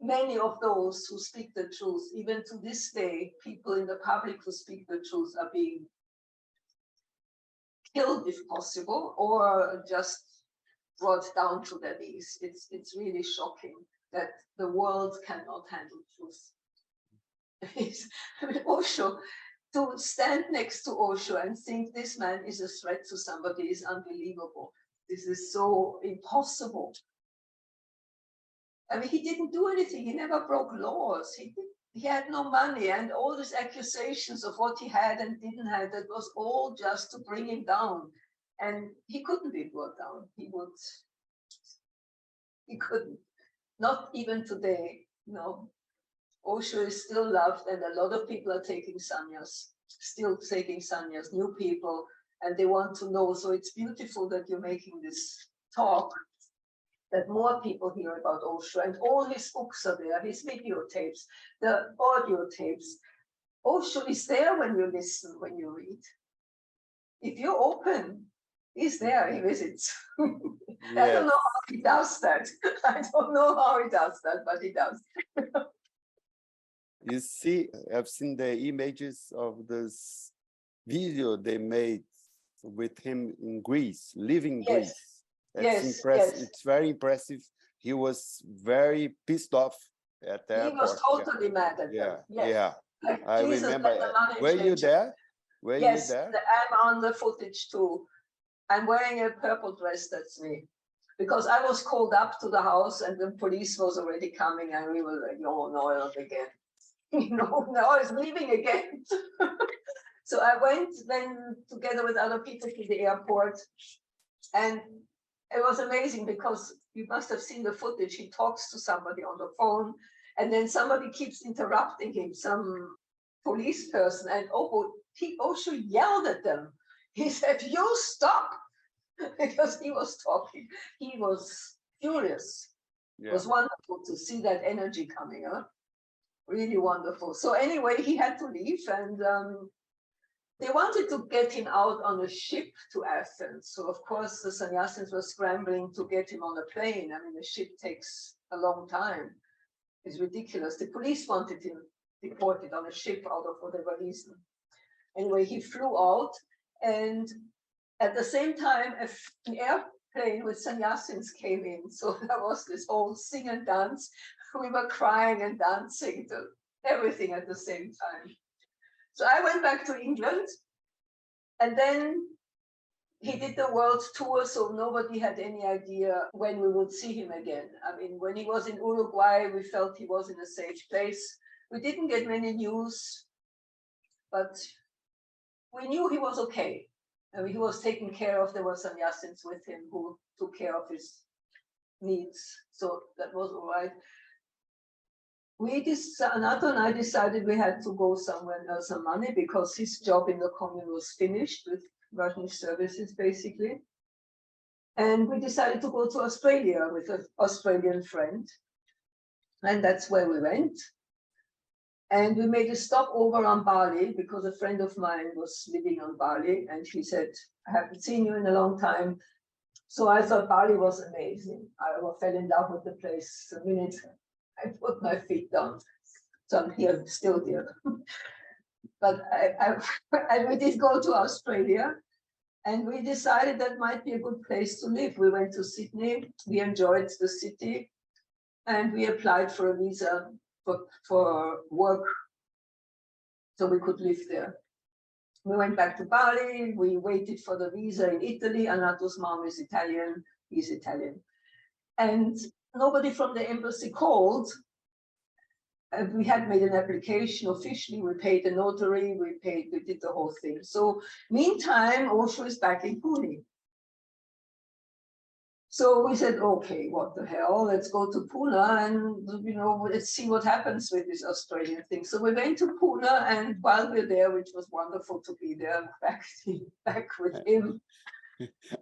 Many of those who speak the truth, even to this day, people in the public who speak the truth are being killed if possible, or just brought down to their knees. It's really shocking that the world cannot handle truth. I mean, Osho, to stand next to Osho and think this man is a threat to somebody is unbelievable. This is so impossible. I mean, he didn't do anything. He never broke laws. He had no money, and all these accusations of what he had and didn't have, that was all just to bring him down. And he couldn't be brought down. He couldn't. Not even today. No. Osho is still loved, and a lot of people are taking sannyas, still taking sannyas, new people, and they want to know. So it's beautiful that you're making this talk, that more people hear about Osho, and all his books are there, his videotapes, the audio tapes. Osho is there when you listen, when you read. If you open, he's there, he visits. Yes. I don't know how he does that. I don't know how he does that, but he does. You see, I've seen the images of this video they made with him in Greece, living in Greece. It's impressive. It's very impressive. He was very pissed off at that. He was totally mad at them. Yes. Yeah. Like I remember. Were you there? Yes, I'm on the footage too. I'm wearing a purple dress, that's me. Because I was called up to the house and the police was already coming and we were like, oh, no, not again. No, I was leaving again. So I went then together with other people to the airport, and it was amazing because you must have seen the footage. He talks to somebody on the phone, and then somebody keeps interrupting him, some police person, and Osho yelled at them. He said, "You stop," because he was talking. He was furious. Yeah. It was wonderful to see that energy coming up. Really wonderful. So anyway, he had to leave, and they wanted to get him out on a ship to Athens. So of course the sannyasins were scrambling to get him on a plane. I mean, the ship takes a long time. It's ridiculous. The police wanted him deported on a ship out of whatever reason. Anyway, he flew out, and at the same time, an airplane with sannyasins came in. So there was this whole sing and dance. We were crying and dancing to everything at the same time. So I went back to England, and then he did the world tour, so nobody had any idea when we would see him again. I mean, when he was in Uruguay, we felt he was in a safe place. We didn't get many news, but we knew he was okay. I mean, he was taken care of. There were sannyasins with him who took care of his needs, so that was all right. Anata and I decided we had to go somewhere and earn some money because his job in the commune was finished with Russian services, basically. And we decided to go to Australia with an Australian friend. And that's where we went. And we made a stopover on Bali because a friend of mine was living on Bali. And he said, I haven't seen you in a long time. So I thought Bali was amazing. I fell in love with the place the minute I put my feet down. So I'm here, still here. But we did go to Australia, and we decided that might be a good place to live. We went to Sydney, we enjoyed the city, and we applied for a visa for work so we could live there. We went back to Bali, we waited for the visa in Italy. Anato's mom is Italian, he's Italian. And nobody from the embassy called. We had made an application officially, we paid the notary, we did the whole thing. So meantime, Osho is back in Pune. So we said, okay, what the hell, let's go to Pune and, let's see what happens with this Australian thing. So we went to Pune, and while we were there, which was wonderful to be there, back with him.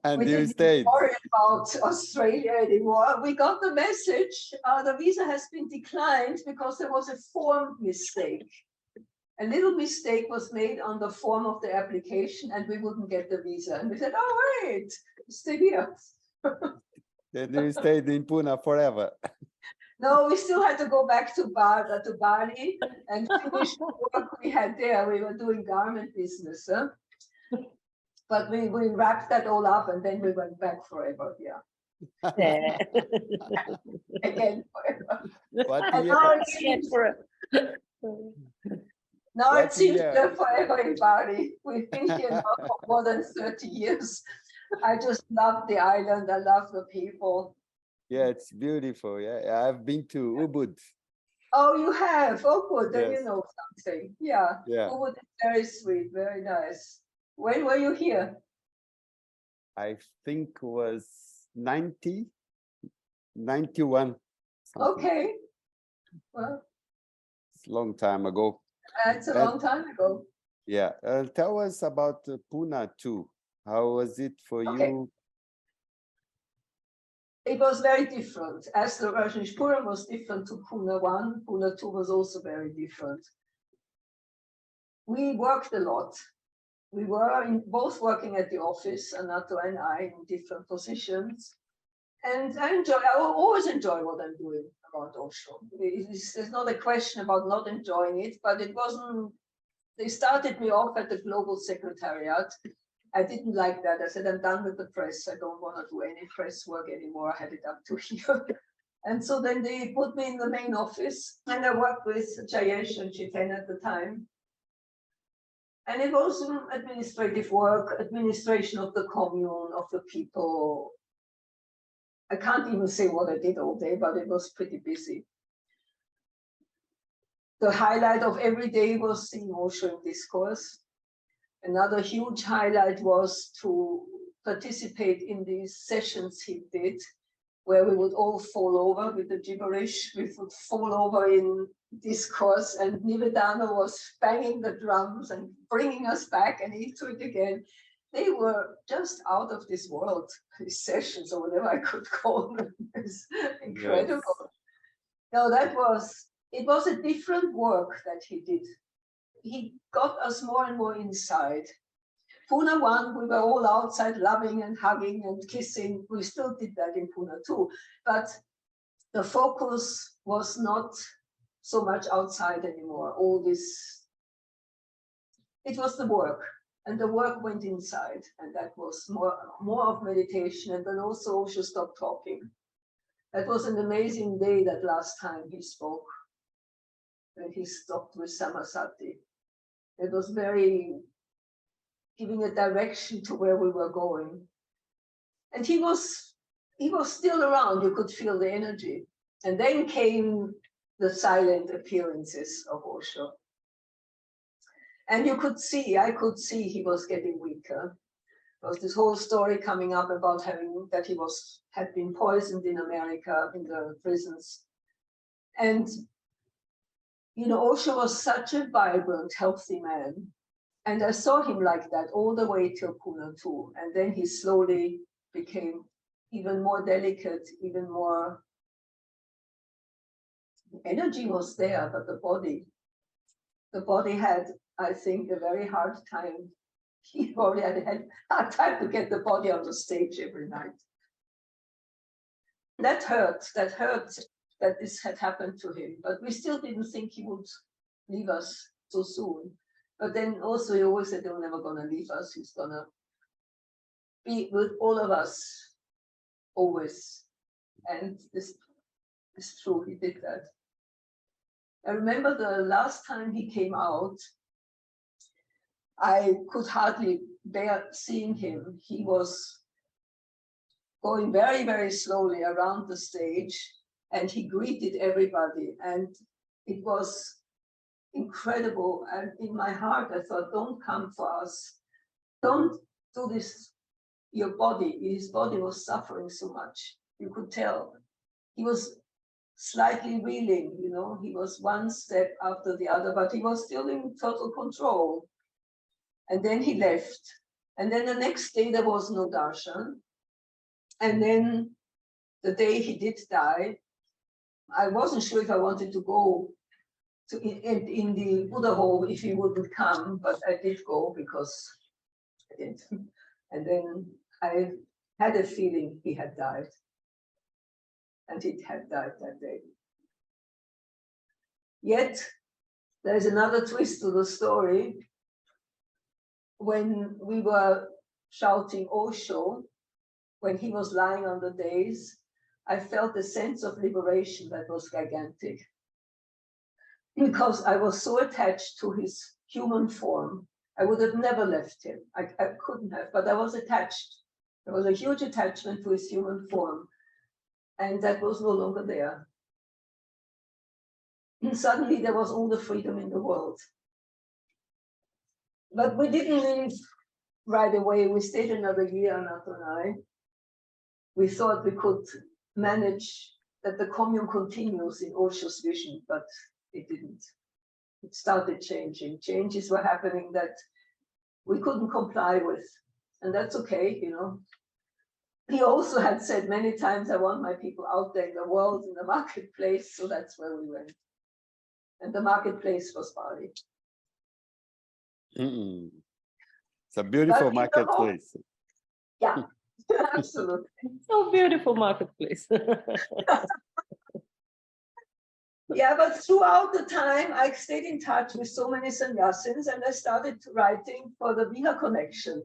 And we you didn't stayed. worry about Australia anymore. We got the message, the visa has been declined because there was a form mistake. A little mistake was made on the form of the application, and we wouldn't get the visa. And we said, oh, wait, stay here. Then you stayed in Pune forever. No, we still had to go back to Bali and finish the work we had there. We were doing garment business. Huh? But we wrapped that all up, and then we went back forever. Yeah. É. Again, forever. What And year? now What it seems year? we're forever in Bali. We've been here now for more than 30 years. I just love the island. I love the people. Yeah, it's beautiful. Yeah, I've been to Ubud. Oh, you have? Oh, good. Then Yes. you know something. Yeah. Yeah. Oh, it's very sweet. Very nice. When were you here? I think it was 90, 91. something. Okay. Well, It's a long time ago. that's a long time ago. Yeah. Tell us about Pune too. How was it for Okay. you? It was very different. As the Rajneeshpuram was different to Pune 1, Pune 2 was also very different. We worked a lot. We were both working at the office, Anato and I, in different positions. And I always enjoy what I'm doing about Osho. There's not a question about not enjoying it, but it wasn't, they started me off at the Global Secretariat. I didn't like that. I said, I'm done with the press. I don't want to do any press work anymore. I had it up to here. And so then they put me in the main office, and I worked with Jayesh and Chiten at the time. And it was administrative work, administration of the commune, of the people. I can't even say what I did all day, but it was pretty busy. The highlight of every day was seeing Osho in discourse. Another huge highlight was to participate in these sessions he did, where we would all fall over with the gibberish. We would fall over in discourse, and Nivedana was banging the drums and bringing us back and into it again. They were just out of this world, these sessions, or whatever I could call them. It's incredible. Yes. No, it was a different work that he did. He got us more and more inside. Pune 1, we were all outside loving and hugging and kissing. We still did that in Pune 2, but the focus was not so much outside anymore. All this, it was the work, and the work went inside, and that was more of meditation. And then also Osho stopped talking. That was an amazing day, that last time he spoke, when he stopped with Samasati. It was very giving a direction to where we were going. And he was still around. You could feel the energy. And then came the silent appearances of Osho. And I could see he was getting weaker. There was this whole story coming up about that he had been poisoned in America in the prisons. And Osho was such a vibrant, healthy man. And I saw him like that all the way till Pune 2. And then he slowly became even more delicate, even more. The energy was there, but the body had, I think, a very hard time. He probably had a hard time to get the body on the stage every night. that hurt that this had happened to him, but we still didn't think he would leave us so soon. But then also he always said, they're never gonna leave us, he's gonna be with all of us always. And this is true, he did that. I remember the last time he came out, I could hardly bear seeing him. He was going very, very slowly around the stage, and he greeted everybody, and it was incredible. And in my heart, I thought, don't come for us. Don't do this, your body. His body was suffering so much. You could tell. He was slightly reeling, you know, he was one step after the other, but he was still in total control. And then he left. And then the next day there was no darshan. And then the day he did die, I wasn't sure if I wanted to go to in the Buddha home if he wouldn't come, but I did go because I did. And then I had a feeling he had died. And he had died that day. Yet, there's another twist to the story. When we were shouting Osho, when he was lying on the days, I felt a sense of liberation that was gigantic. Because I was so attached to his human form, I would have never left him. I couldn't have, but I was attached. There was a huge attachment to his human form. And that was no longer there. And suddenly there was all the freedom in the world. But we didn't leave right away. We stayed another year, Anato and I. We thought we could manage that the commune continues in Osho's vision, but it didn't. It started changing. Changes were happening that we couldn't comply with. And that's okay, you know. He also had said many times, I want my people out there in the world, in the marketplace, so that's where we went. And the marketplace was Bali. It's a beautiful marketplace. Yeah, absolutely. So beautiful marketplace. Yeah, but throughout the time, I stayed in touch with so many sannyasins, and I started writing for the Vina Connection.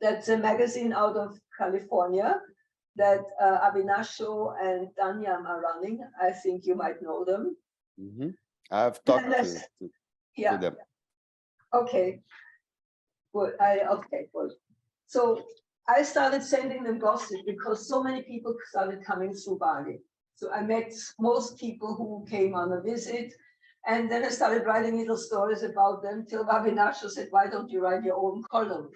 That's a magazine out of California that Avinasho and Danyam are running. I think you might know them. I've talked to them. Okay. Good. Okay, good. So I started sending them gossip because so many people started coming through Bali. So I met most people who came on a visit, and then I started writing little stories about them till Avinasho said, why don't you write your own column?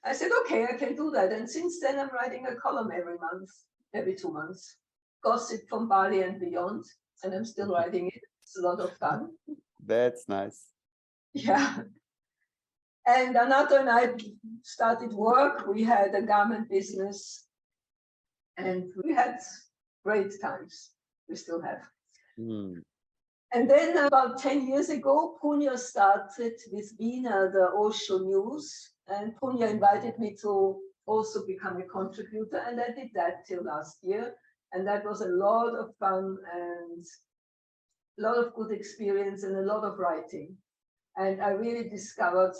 I said, okay, I can do that. And since then, I'm writing a column every month, every 2 months, gossip from Bali and beyond. And I'm still writing it. It's a lot of fun. That's nice. Yeah. And Anato and I started work. We had a garment business. And we had great times. We still have. And then about 10 years ago, Punya started with Vina, the Osho News. And Punya invited me to also become a contributor, and I did that till last year. And that was a lot of fun and a lot of good experience and a lot of writing. And I really discovered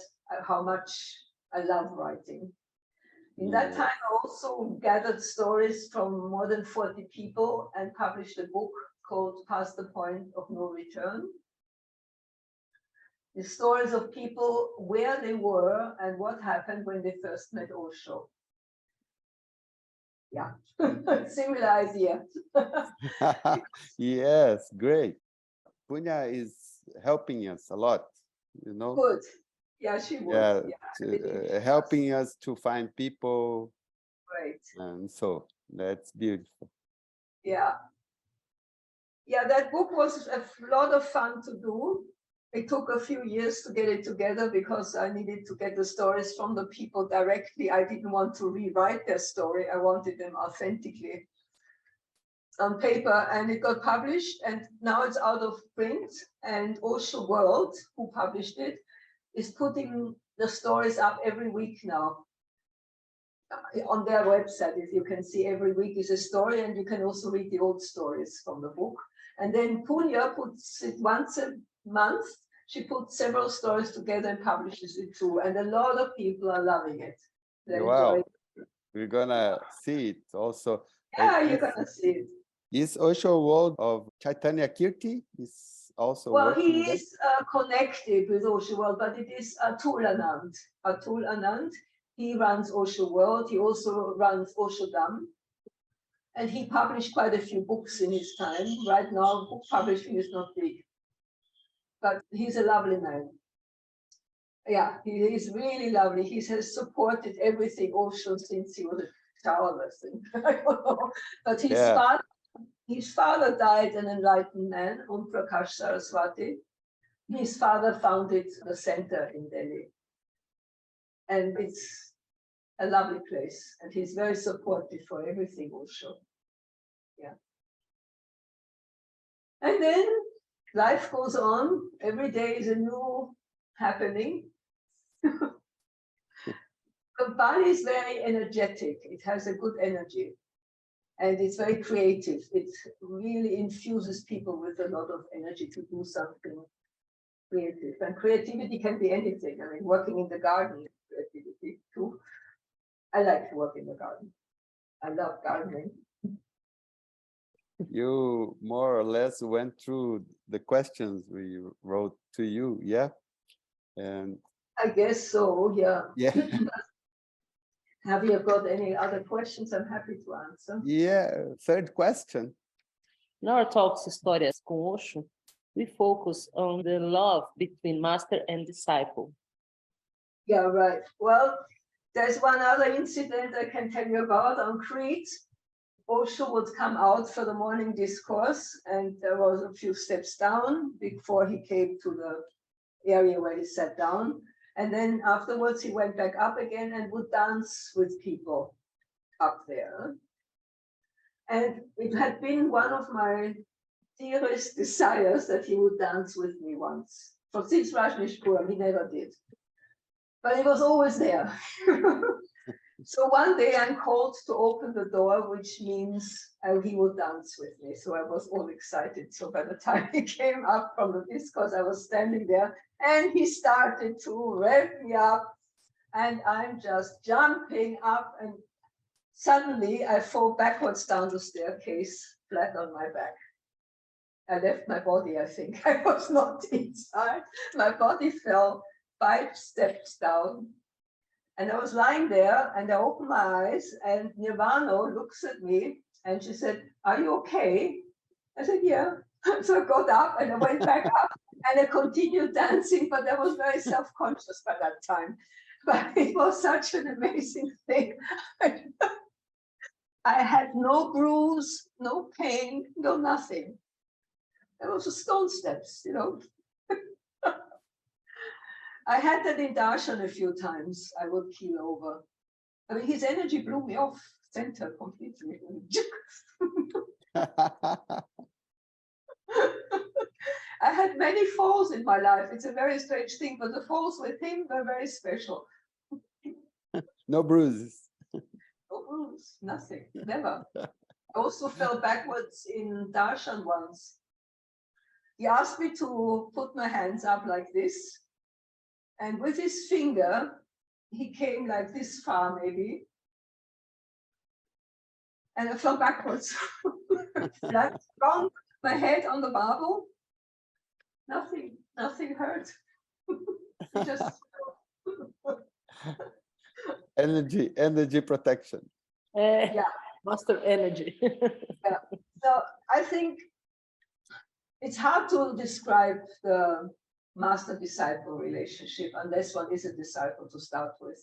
how much I love writing. In that time, I also gathered stories from more than 40 people and published a book called Past the Point of No Return. The stories of people, where they were and what happened when they first met Osho. Yeah, similar idea. Yes, great. Punya is helping us a lot, you know. Good. Yeah, she was. Yeah, helping us to find people. Great. And so that's beautiful. Yeah. Yeah, that book was a lot of fun to do. It took a few years to get it together because I needed to get the stories from the people directly. I didn't want to rewrite their story. I wanted them authentically on paper, and it got published, and now it's out of print. And Osho World, who published it, is putting the stories up every week now. on their website, if you can see, every week is a story, and you can also read the old stories from the book. And then Punya puts it once a month. She puts several stories together and publishes it too. And a lot of people are loving it. Wow. We're gonna see it also. Yeah, you're gonna see it. Is Osho world of Chaitanya Kirti is also well, working he is connected with Osho World, but it is Atul Anand. Atul Anand, he runs Osho World. He also runs Osho Dham. And he published quite a few books in his time. Right now, book publishing is not big. But he's a lovely man. Yeah, he is really lovely. He has supported everything Osho since he was a child, I think. I don't know. But his father died an enlightened man, Prakash Saraswati. His father founded the center in Delhi. And it's a lovely place. And he's very supportive for everything Osho. Yeah. And then life goes on. Every day is a new happening. The body is very energetic. It has a good energy. And it's very creative. It really infuses people with a lot of energy to do something creative. And creativity can be anything. I mean, working in the garden is creativity too. I like to work in the garden. I love gardening. You more or less went through the questions we wrote to you, yeah? And I guess so, yeah. Yeah. Have you got any other questions? I'm happy to answer. Yeah, third question. In our talks, Histórias com Osho, we focus on the love between master and disciple. Yeah, right. Well, there's one other incident I can tell you about on Crete. Osho would come out for the morning discourse, and there was a few steps down before he came to the area where he sat down. And then afterwards, he went back up again and would dance with people up there. And it had been one of my dearest desires that he would dance with me once. For since Rajneeshpuram, he never did. But he was always there. So one day I'm called to open the door, which means he would dance with me. So I was all excited. So by the time he came up from the discourse, I was standing there and he started to rev me up and I'm just jumping up and suddenly I fall backwards down the staircase, flat on my back. I left my body, I think. I was not inside. My body fell 5 steps down. And I was lying there and I opened my eyes and Nirvana looks at me and she said, "Are you okay?" I said, "Yeah." So I got up and I went back up and I continued dancing, but I was very self-conscious by that time. But it was such an amazing thing. I had no bruise, no pain, no nothing. There was a stone steps, you know. I had that in darshan a few times. I would keel over. I mean, his energy blew me off center completely. I had many falls in my life. It's a very strange thing, but the falls with him were very special. No bruises. No bruise, nothing, never. I also fell backwards in darshan once. He asked me to put my hands up like this. And with his finger, he came like this far, maybe. And I fell backwards. Flat, wrong, my head on the marble. Nothing hurt. Just energy protection. Yeah, master energy. Yeah. So I think it's hard to describe the master-disciple relationship unless one is a disciple to start with.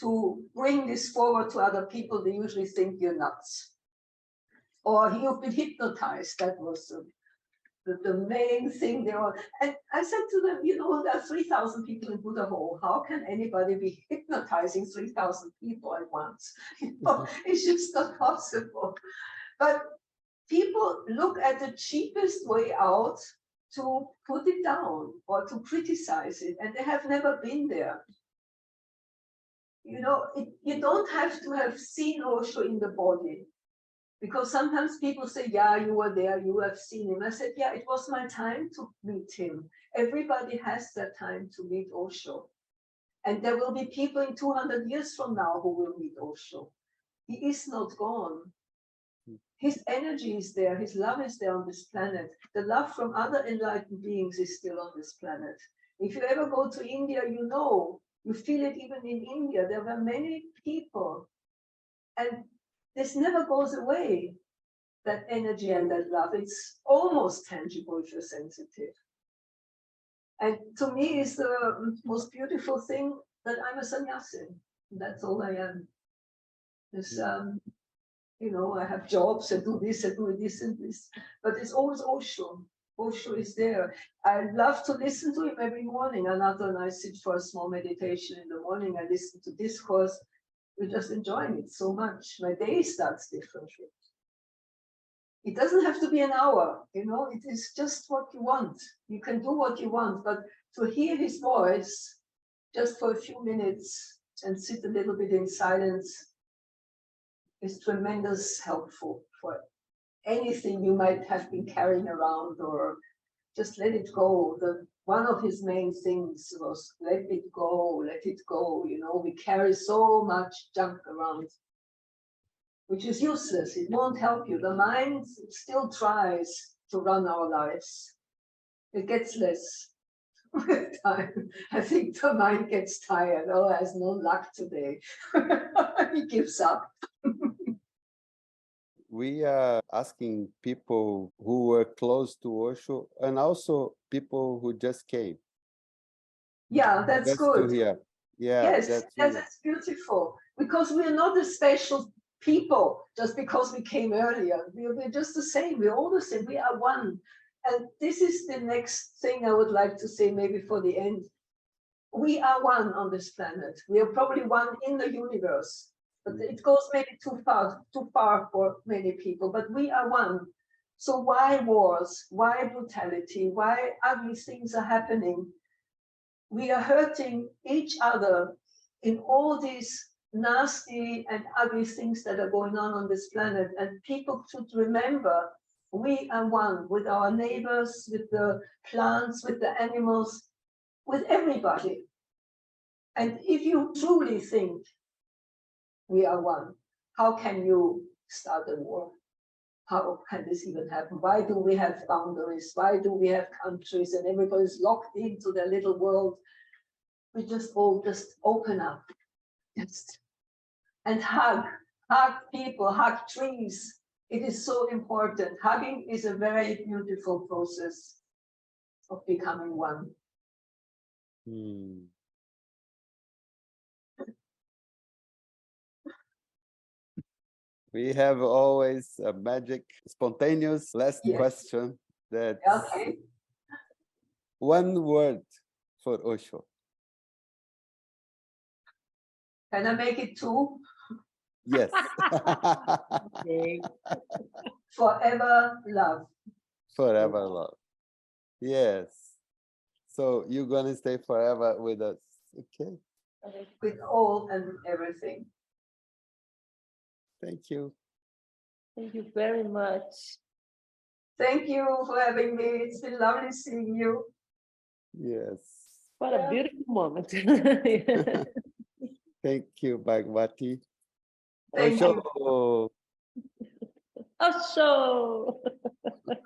To bring this forward to other people, they usually think you're nuts. Or you've been hypnotized. That was the main thing they were. And I said to them, you know, there are 3,000 people in Buddha Hall. How can anybody be hypnotizing 3,000 people at once? You know, it's just not possible. But people look at the cheapest way out to put it down or to criticize it, and they have never been there. you know, you don't have to have seen Osho in the body. Because sometimes people say, yeah, you were there, you have seen him. I said, yeah, it was my time to meet him. Everybody has that time to meet Osho. And there will be people in 200 years from now who will meet Osho. He is not gone. His energy is there, his love is there on this planet. The love from other enlightened beings is still on this planet. If you ever go to India, you know, you feel it even in India. There were many people. And this never goes away, that energy and that love. It's almost tangible if you're sensitive. And to me, it's the most beautiful thing that I'm a sannyasi. That's all I am. This, you know, I have jobs, I do this and this, but it's always Osho. Osho is there. I love to listen to him every morning. Another night I sit for a small meditation in the morning. I listen to discourse. We're just enjoying it so much. My day starts differently. It doesn't have to be an hour, you know, it is just what you want. You can do what you want, but to hear his voice just for a few minutes and sit a little bit in silence is tremendous helpful for anything you might have been carrying around, or just let it go. One of his main things was let it go, let it go. You know, we carry so much junk around, which is useless. It won't help you. The mind still tries to run our lives. It gets less with time. I think the mind gets tired. Oh, has no luck today. He gives up. We are asking people who were close to Osho and also people who just came. Yeah, that's Just good. to hear. Yeah, Yes, that's beautiful. Because we're not a special people just because we came earlier. We're just the same. We're all the same. We are one. And this is the next thing I would like to say, maybe for the end. We are one on this planet. We are probably one in the universe. But it goes maybe too far for many people. But we are one. So why wars? Why brutality? Why ugly things are happening? We are hurting each other in all these nasty and ugly things that are going on this planet. And people should remember we are one with our neighbors, with the plants, with the animals, with everybody. And if you truly think we are one, how can you start a war? How can this even happen? Why do we have boundaries? Why do we have countries and everybody's locked into their little world? We just all just open up, and hug people, hug trees. It is so important. Hugging is a very beautiful process of becoming one. We have always a magic, spontaneous last question. That one word for Osho. Can I make it two? Yes. Okay. Forever love. Forever love. Yes. So you're gonna stay forever with us, okay? With all and everything. Thank you. Thank you very much. Thank you for having me. It's been lovely seeing you. Yes. What a beautiful moment. Thank you, Bhagawati. Thank you. Osho.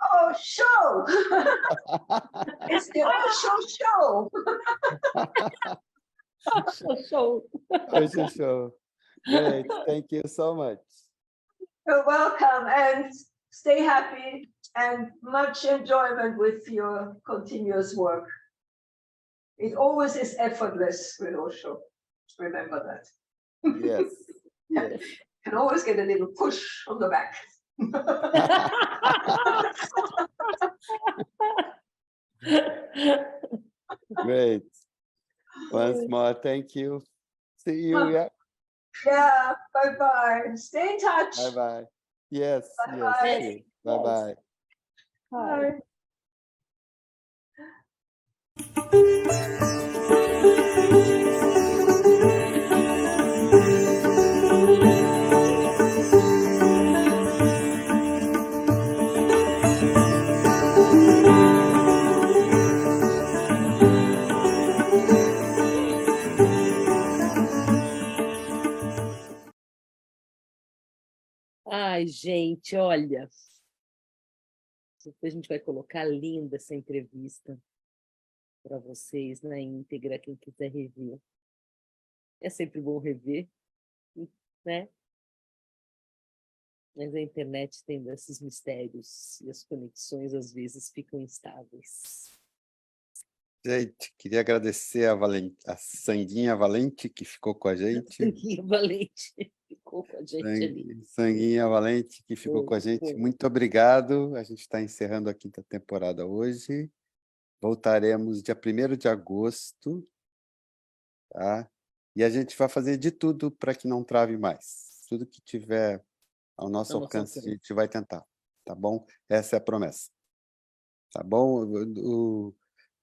Oh, show! It's the Osho show. Osho. Osho show. Great. Thank you so much. You're welcome, and stay happy and much enjoyment with your continuous work. It always is effortless with Osho. Remember that. Yes. Yes. You can always get a little push on the back. Great. Once more, thank you. See you. Yeah. Yeah. Bye-bye. Stay in touch. Bye-bye. Yes. Bye-bye. Yes. Bye-bye. Bye. Bye. Ai, gente, olha. Depois a gente vai colocar linda essa entrevista para vocês na íntegra, quem quiser rever. É sempre bom rever, né? Mas a internet tem esses mistérios e as conexões às vezes ficam instáveis. Gente, queria agradecer a Sanguinha Valente, que ficou com a gente. Sanguinha Valente ficou com a gente ali. Sanguinha Valente, que ficou com a gente. Muito obrigado. A gente está encerrando a 5ª temporada hoje. Voltaremos dia 1º de agosto. Tá? E a gente vai fazer de tudo para que não trave mais. Tudo que tiver ao nosso alcance, a gente vai tentar. Tá bom? Essa é a promessa. Tá bom?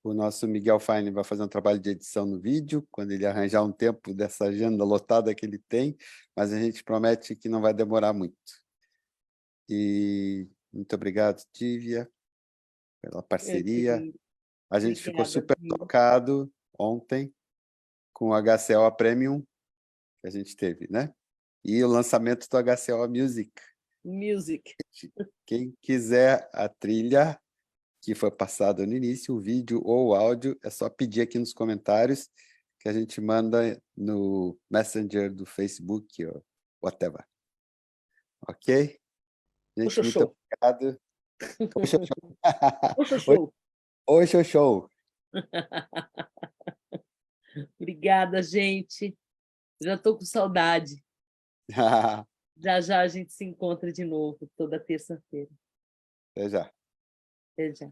O nosso Miguel Fine vai fazer um trabalho de edição no vídeo, quando ele arranjar um tempo dessa agenda lotada que ele tem, mas a gente promete que não vai demorar muito. Muito obrigado, Tívia, pela parceria. A gente ficou super tocado ontem com o HcO Premium que a gente teve, né? E o lançamento do HcO Music. Quem quiser a trilha que foi passado no início, o vídeo ou o áudio, é só pedir aqui nos comentários que a gente manda no Messenger do Facebook ou whatever. Ok? Gente, muito obrigado. Osho show. Obrigada, gente. Já estou com saudade. Já já a gente se encontra de novo, toda terça-feira. Até já. Até já.